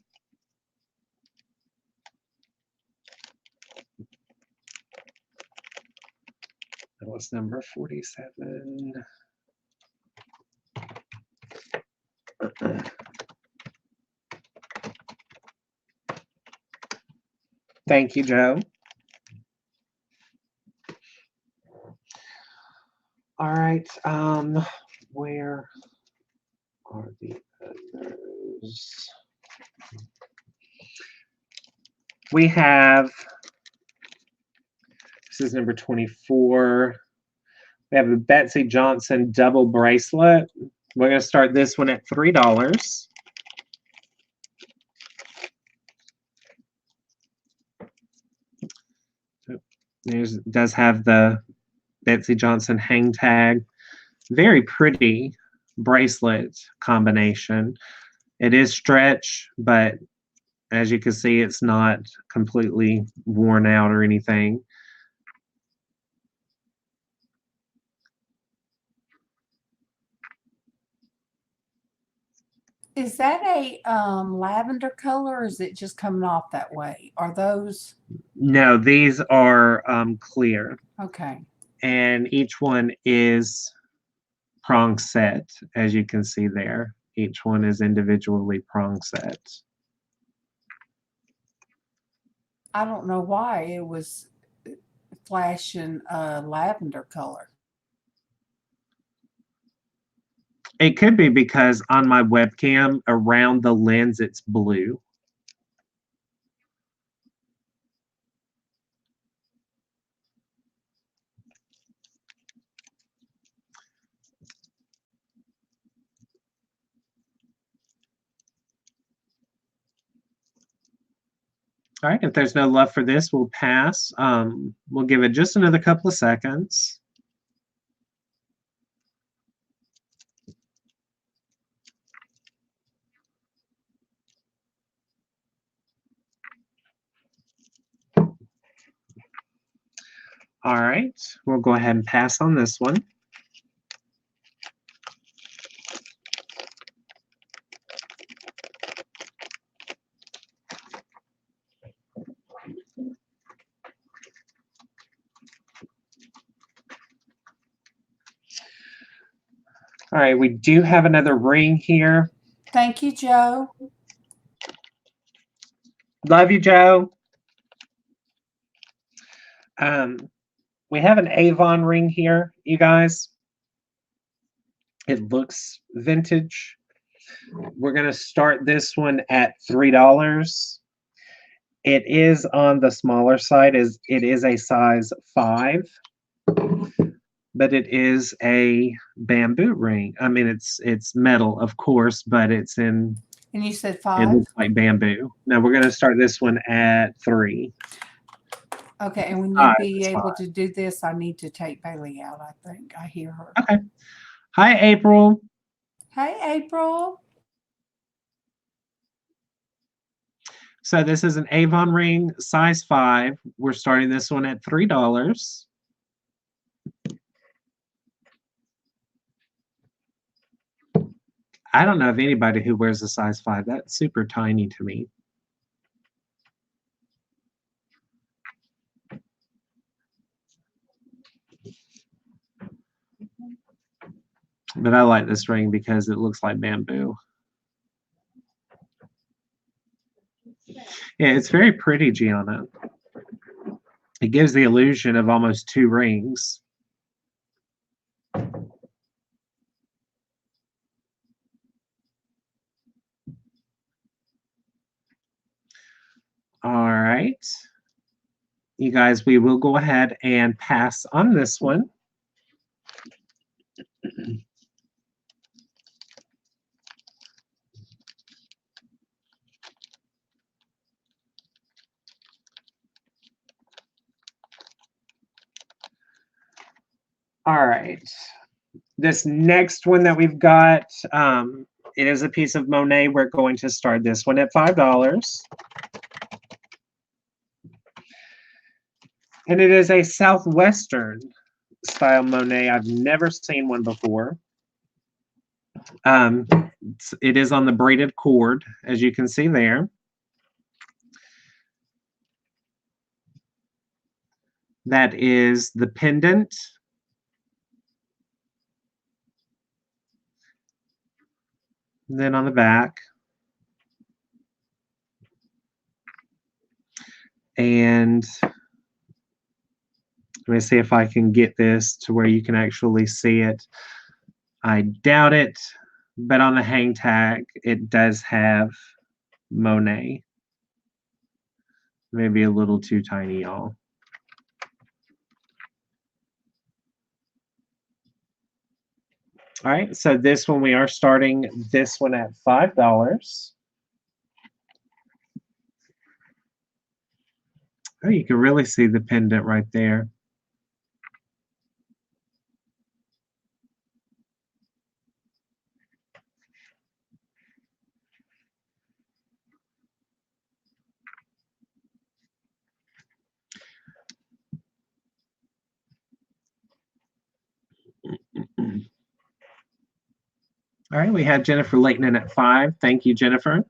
That was number 47. Thank you, Joe. All right, where are the others? We have, this is number 24. We have a Betsey Johnson double bracelet. We're going to start this one at $3. It does have the Betsey Johnson hang tag. Very pretty bracelet combination. It is stretch, but as you can see, it's not completely worn out or anything. Is that a lavender color, or is it just coming off that way? Are those? No, these are clear. Okay. And each one is prong set, as you can see there. Each one is individually prong set. I don't know why it was flashing lavender color. It could be because on my webcam, around the lens, it's blue. All right, if there's no love for this, we'll pass. We'll give it just another couple of seconds. All right, we'll go ahead and pass on this one. All right, we do have another ring here. Thank you, Joe. Love you, Joe. We have an Avon ring here, you guys. It looks vintage. We're going to start this one at $3. It is on the smaller side. It is a size 5. But it is a bamboo ring. I mean, it's metal, of course, but it's in. And you said It 5? looks like bamboo. Now we're going to start this one at 3. Okay, and when you be able to do this, I need to take Bailey out, I think. I hear her. Okay. Hi, April. Hey, April. So this is an Avon ring, size 5. We're starting this one at $3. I don't know of anybody who wears a size 5. That's super tiny to me. But I like this ring because it looks like bamboo. Yeah, it's very pretty, Gianna. gives the illusion of almost 2 rings. All right. You guys, we will go ahead and pass on this one. All right. This next one that we've got, it is a piece of Monet. We're going to start this one at $5. And it is a Southwestern style Monet. I've never seen one before. It is on the braided cord, as you can see there. That is the pendant. Then on the back. And let me see if I can get this to where you can actually see it. I doubt it, but on the hang tag, it does have Monet. Maybe a little too tiny, y'all. All right, so this one, we are starting this one at $5. Oh, you can really see the pendant right there. All right, we have Jennifer Layton in at 5. Thank you, Jennifer.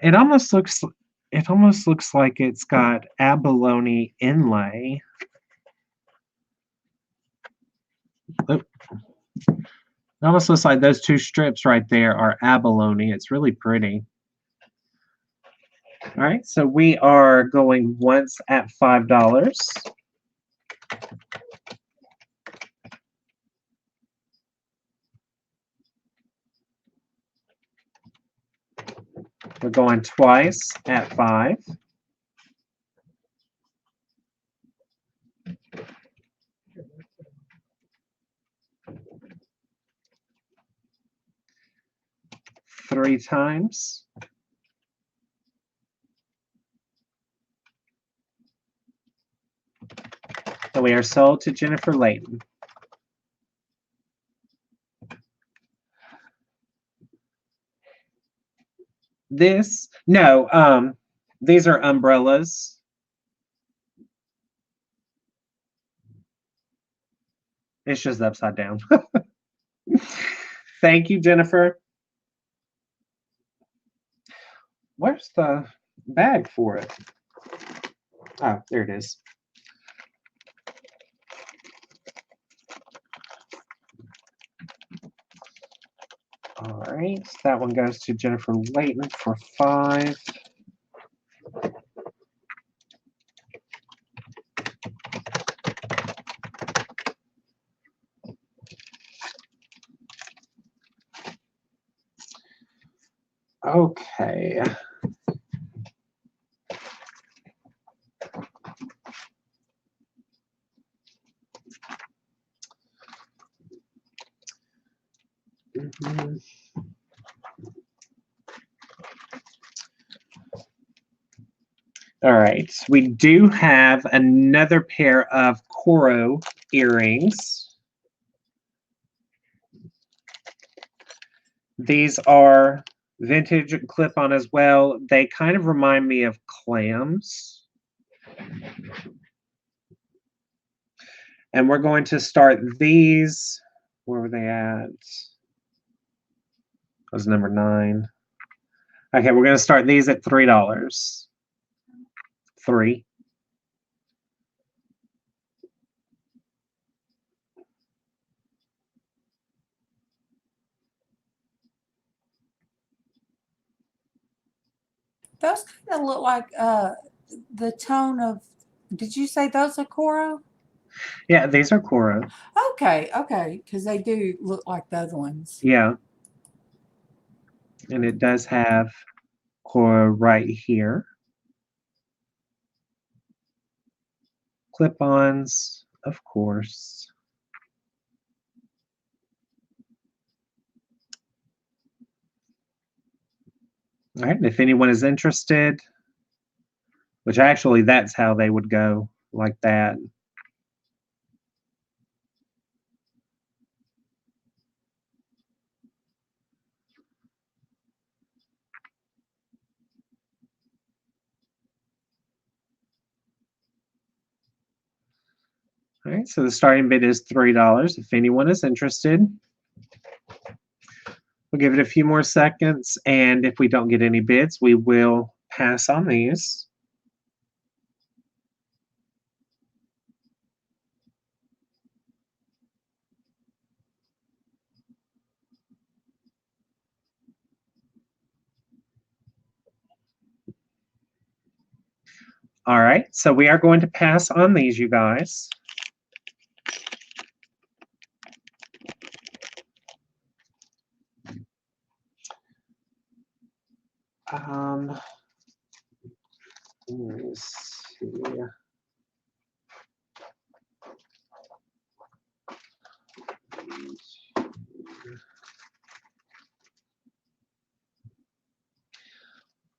It almost looks like it's got abalone inlay. Oh. It almost looks like those 2 strips right there are abalone. It's really pretty. All right, so we are going once at $5. We're going twice at 5. Three times. And we are sold to Jennifer Layton. These are umbrellas. It's just upside down. Thank you, Jennifer. Where's the bag for it? Oh, there it is. All right, that one goes to Jennifer Layton for 5. Okay. All right, we do have another pair of Koro earrings. These are vintage clip-on as well. They kind of remind me of clams. And we're going to start these. Where were they at? That was number 9. Okay, we're going to start these at $3. 3. Those kind of look like the tone of. Did you say those are Koro? Yeah, these are Koro. Okay, because they do look like the other ones. Yeah. And it does have Koro right here. Clip-ons, of course. All right, and if anyone is interested, which actually that's how they would go, like that. All right, so the starting bid is $3. If anyone is interested, we'll give it a few more seconds, and if we don't get any bids, we will pass on these. All right, so we are going to pass on these, you guys. Let me see.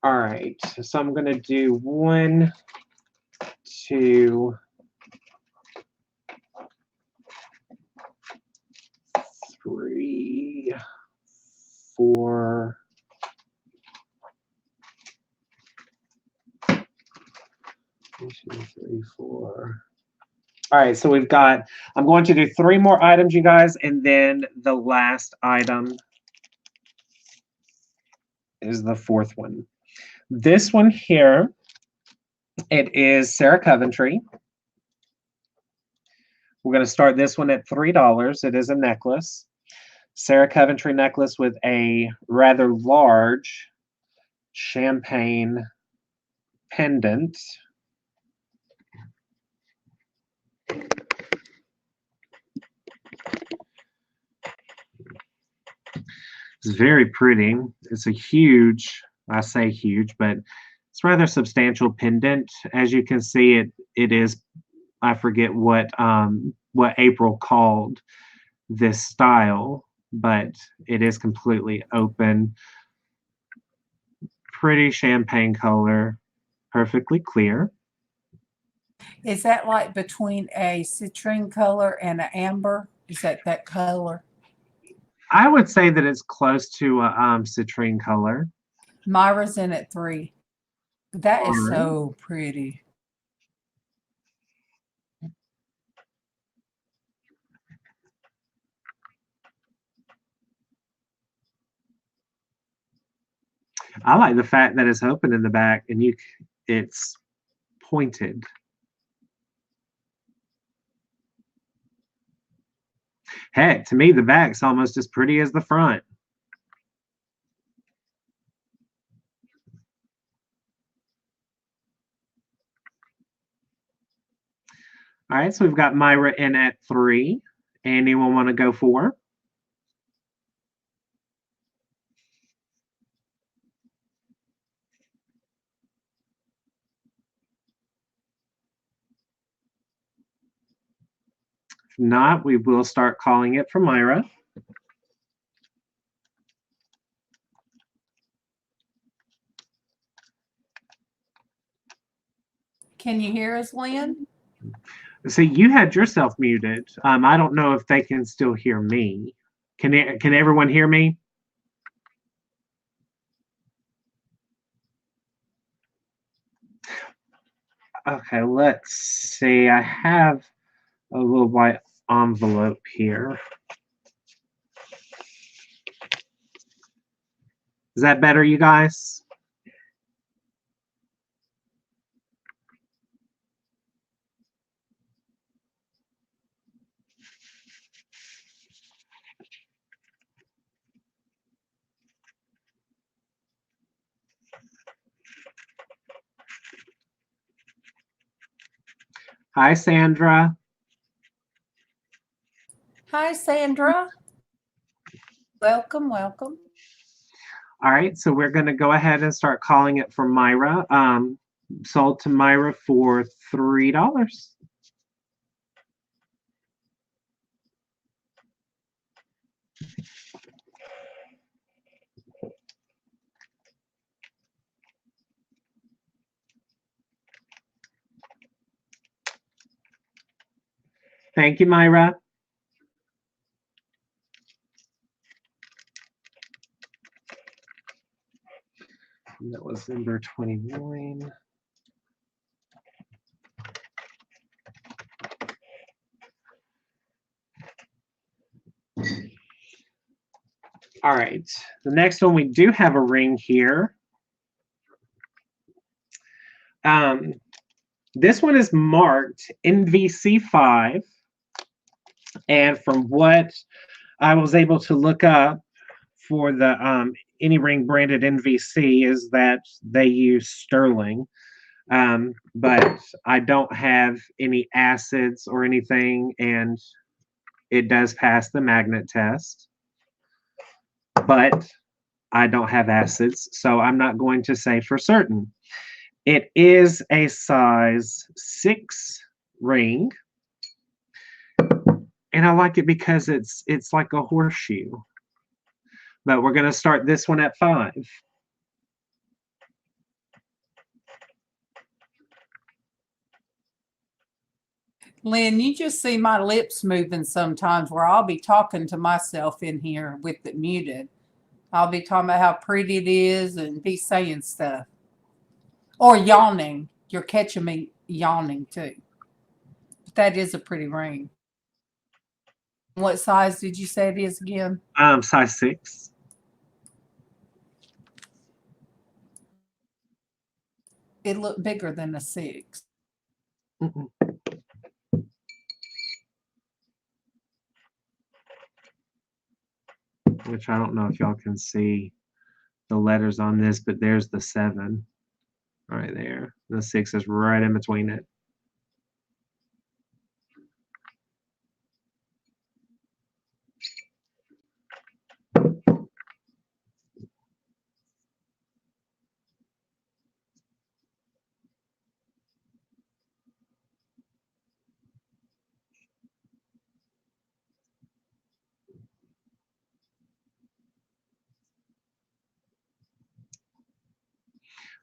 All right, so I'm going to do 1, 2, 3, 4. 1, 2, 3, 4. All right, so we've got, I'm going to do 3 more items, you guys, and then the last item is the 4th one. This one here, it is Sarah Coventry. We're going to start this one at $3. It is a necklace. Sarah Coventry necklace with a rather large champagne pendant. It's very pretty. It's a huge, I say huge, but it's rather substantial pendant. As you can see, it is, I forget what April called this style, but it is completely open. Pretty champagne color, perfectly clear. Is that like between a citrine color and an amber? Is that color? I would say that it's close to a citrine color. Myra's in at 3. That All is right. so pretty. I like the fact that it's open in the back and it's pointed. Heck, to me, the back's almost as pretty as the front. All right, so we've got Myra in at 3. Anyone want to go 4? If not, we will start calling it for Myra. Can you hear us, Lynn? See, you had yourself muted. I don't know if they can still hear me. Can everyone hear me? Okay, let's see. I have a little white envelope here. Is that better, you guys? Hi, Sandra. Hi, Sandra. Welcome, welcome. All right, so we're going to go ahead and start calling it for Myra. Sold to Myra for $3. Thank you, Myra. And that was number 29. All right, the next one, we do have a ring here. This one is marked NVC5. And from what I was able to look up for the any ring branded NVC is that they use sterling. But I don't have any acids or anything, and it does pass the magnet test. But I don't have acids, so I'm not going to say for certain. It is a size 6 ring, and I like it because it's like a horseshoe. But we're going to start this one at 5. Lynn, you just see my lips moving sometimes where I'll be talking to myself in here with it muted. I'll be talking about how pretty it is and be saying stuff. Or yawning. You're catching me yawning too. But that is a pretty ring. What size did you say it is again? Size 6. It looked bigger than a 6. Which I don't know if y'all can see the letters on this, but there's the 7 right there. The 6 is right in between it.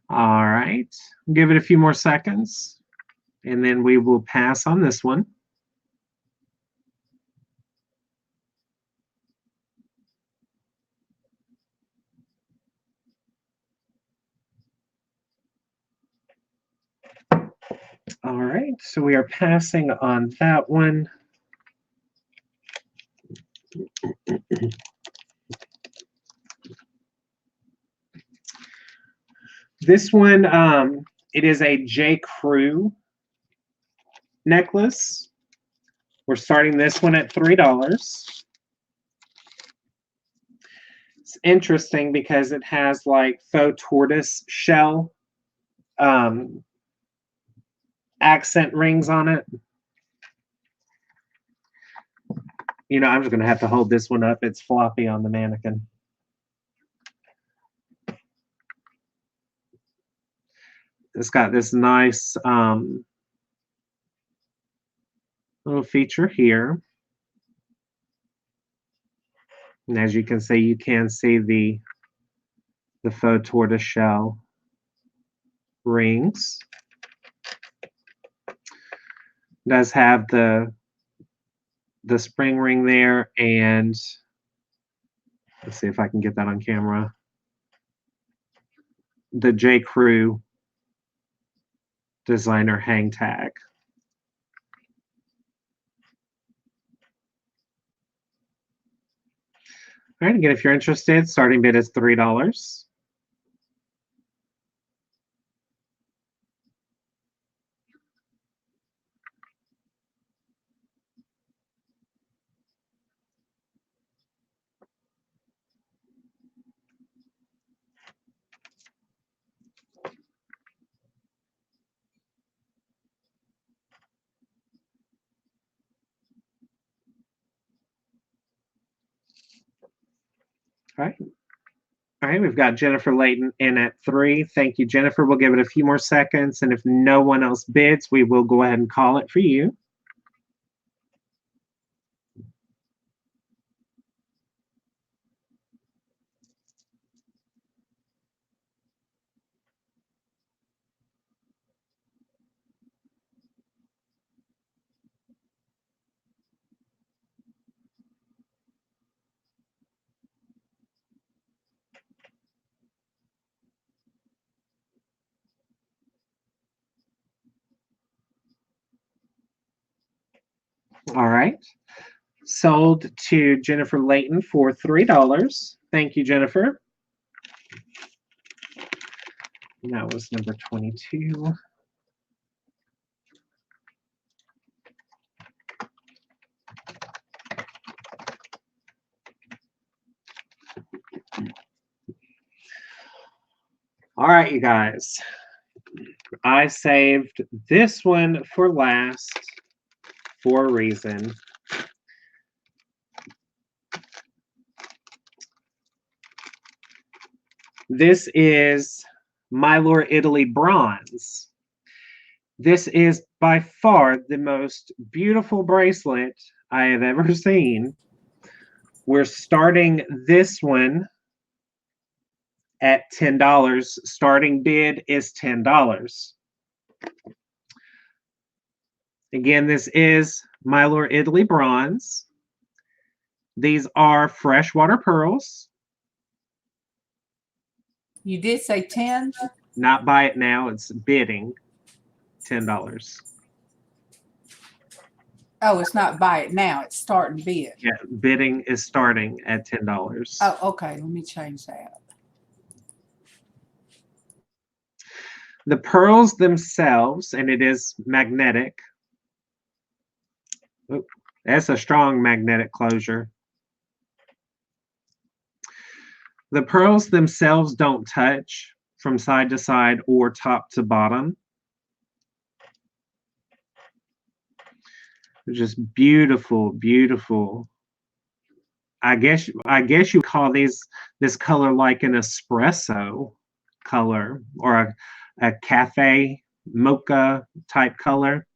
All right, give it a few more seconds, and then we will pass on this one. All right, so we are passing on that one. This one, it is a J. Crew necklace. We're starting this one at $3. It's interesting because it has like faux tortoise shell accent rings on it. You know, I'm just going to have to hold this one up. It's floppy on the mannequin. It's got this nice little feature here. And as you can see the faux tortoise shell rings. It does have the spring ring there, and let's see if I can get that on camera. The J. Crew designer hang tag. All right, again, if you're interested, starting bid is $3. All right. All right, we've got Jennifer Layton in at 3. Thank you, Jennifer. We'll give it a few more seconds, and if no one else bids, we will go ahead and call it for you. All right. Sold to Jennifer Layton for $3. Thank you, Jennifer. And that was number 22. All right, you guys. I saved this one for last for a reason. This is Mylor Italy Bronze. This is by far the most beautiful bracelet I have ever seen. We're starting this one at $10. Starting bid is $10. Again, this is Mylor Italy Bronze. These are freshwater pearls. You did say 10? Not buy it now, it's bidding $10. Oh, it's not buy it now. It's starting bid. Yeah, bidding is starting at $10. Oh, okay. Let me change that. The pearls themselves, and it is magnetic. Oop, that's a strong magnetic closure. The pearls themselves don't touch from side to side or top to bottom. They're just beautiful, beautiful. I guess you call this color like an espresso color or a cafe mocha type color.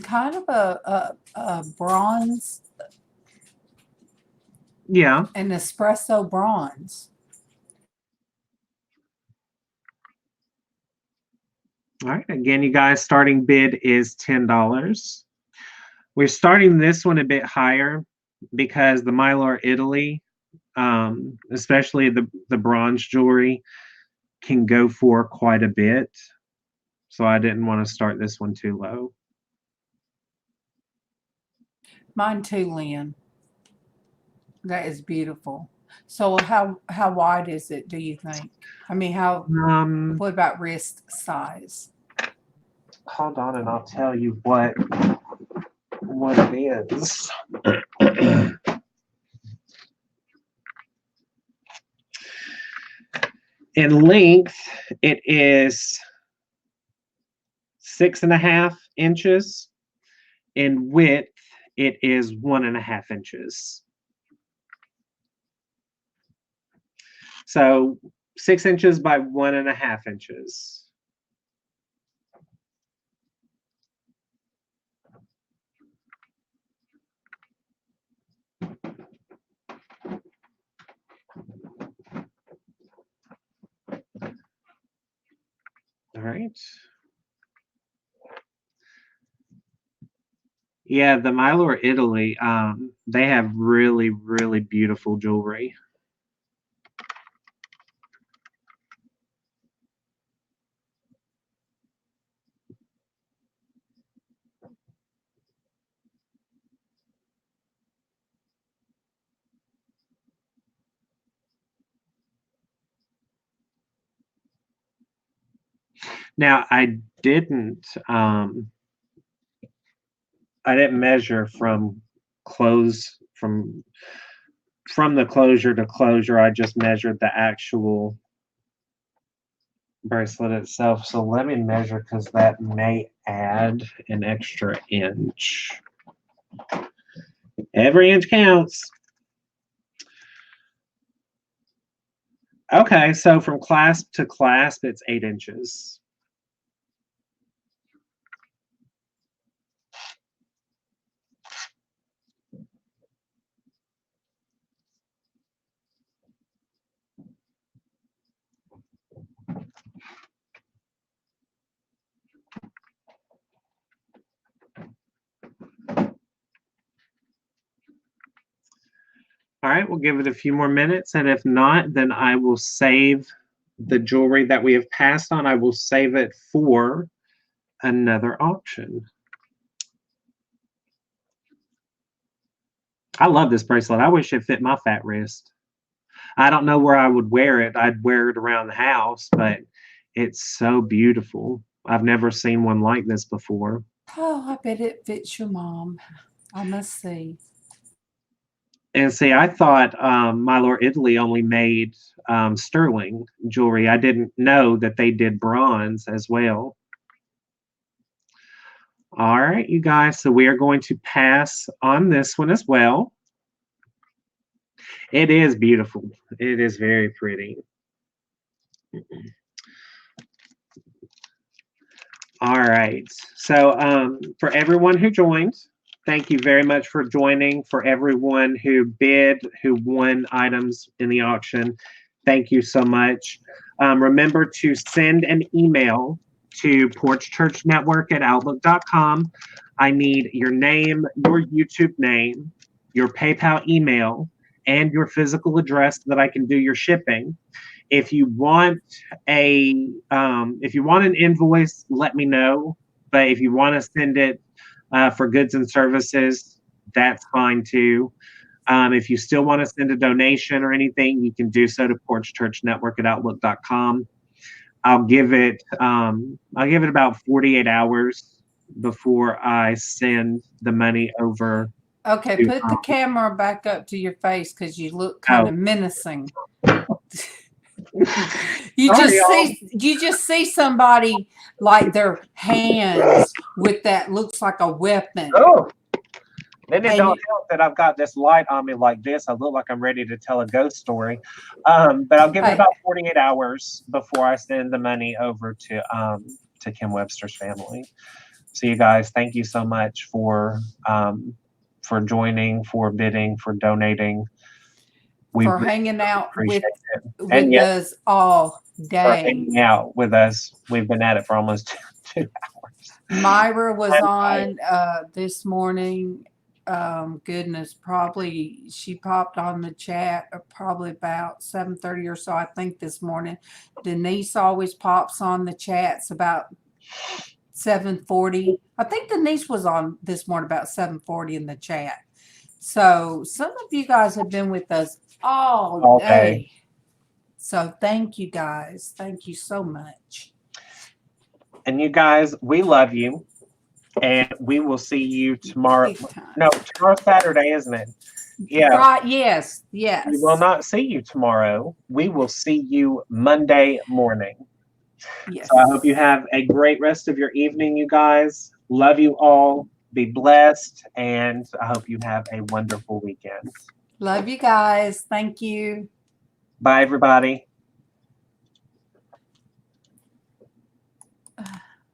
Kind of a bronze. Yeah. An espresso bronze. All right. Again, you guys, starting bid is $10. We're starting this one a bit higher because the Mylor Italy, especially the bronze jewelry, can go for quite a bit. So I didn't want to start this one too low. Mine too, Lynn. That is beautiful. So how wide is it, do you think? I mean, what about wrist size? Hold on and I'll tell you what it is. In length, it is 6.5 inches. In width, it is 1.5 inches. So 6 inches by 1.5 inches. All right. Yeah, the Mylor Italy, they have really, really beautiful jewelry. Now, I didn't measure from the closure to closure. I just measured the actual bracelet itself. So let me measure because that may add an extra inch. Every inch counts. Okay, so from clasp to clasp, it's 8 inches. All right, we'll give it a few more minutes, and if not, then I will save the jewelry that we have passed on. I will save it for another auction. I love this bracelet. I wish it fit my fat wrist. I don't know where I would wear it. I'd wear it around the house, but it's so beautiful. I've never seen one like this before. Oh, I bet it fits your mom. I must see. And see, I thought My Lord Italy only made sterling jewelry. I didn't know that they did bronze as well. All right, you guys. So we are going to pass on this one as well. It is beautiful. It is very pretty. All right. So for everyone who joined, thank you very much for joining. For everyone who bid, who won items in the auction, thank you so much. Remember to send an email to Porch Church Network at outlook.com. I need your name, your YouTube name, your PayPal email, and your physical address so that I can do your shipping. If you want an invoice, let me know. But if you want to send it for goods and services, that's fine too. If you still want to send a donation or anything, you can do so to Porch Church Network at outlook.com. I'll give it about 48 hours before I send the money over. Okay, put the camera back up to your face because you look kind of menacing. You just see somebody like their hands with that looks like a weapon. Oh, then it don't help that I've got this light on me like this. I look like I'm ready to tell a ghost story. But I'll give it about 48 hours before I send the money over to Kim Webster's family. So you guys, thank you so much for joining, for bidding, for donating. For hanging out with us all day. For hanging out with us. We've been at it for almost 2 hours. Myra was on this morning. Goodness, probably she popped on the chat probably about 7:30 or so, I think, this morning. Denise always pops on the chats about 7:40. I think Denise was on this morning about 7:40 in the chat. So some of you guys have been with us all day. So thank you guys. Thank you so much. And you guys, we love you. And we will see you tomorrow. No, tomorrow's Saturday, isn't it? Yeah. Right. Yes. Yes. We will not see you tomorrow. We will see you Monday morning. Yes. So I hope you have a great rest of your evening, you guys. Love you all. Be blessed. And I hope you have a wonderful weekend. Love you guys. Thank you. Bye, everybody.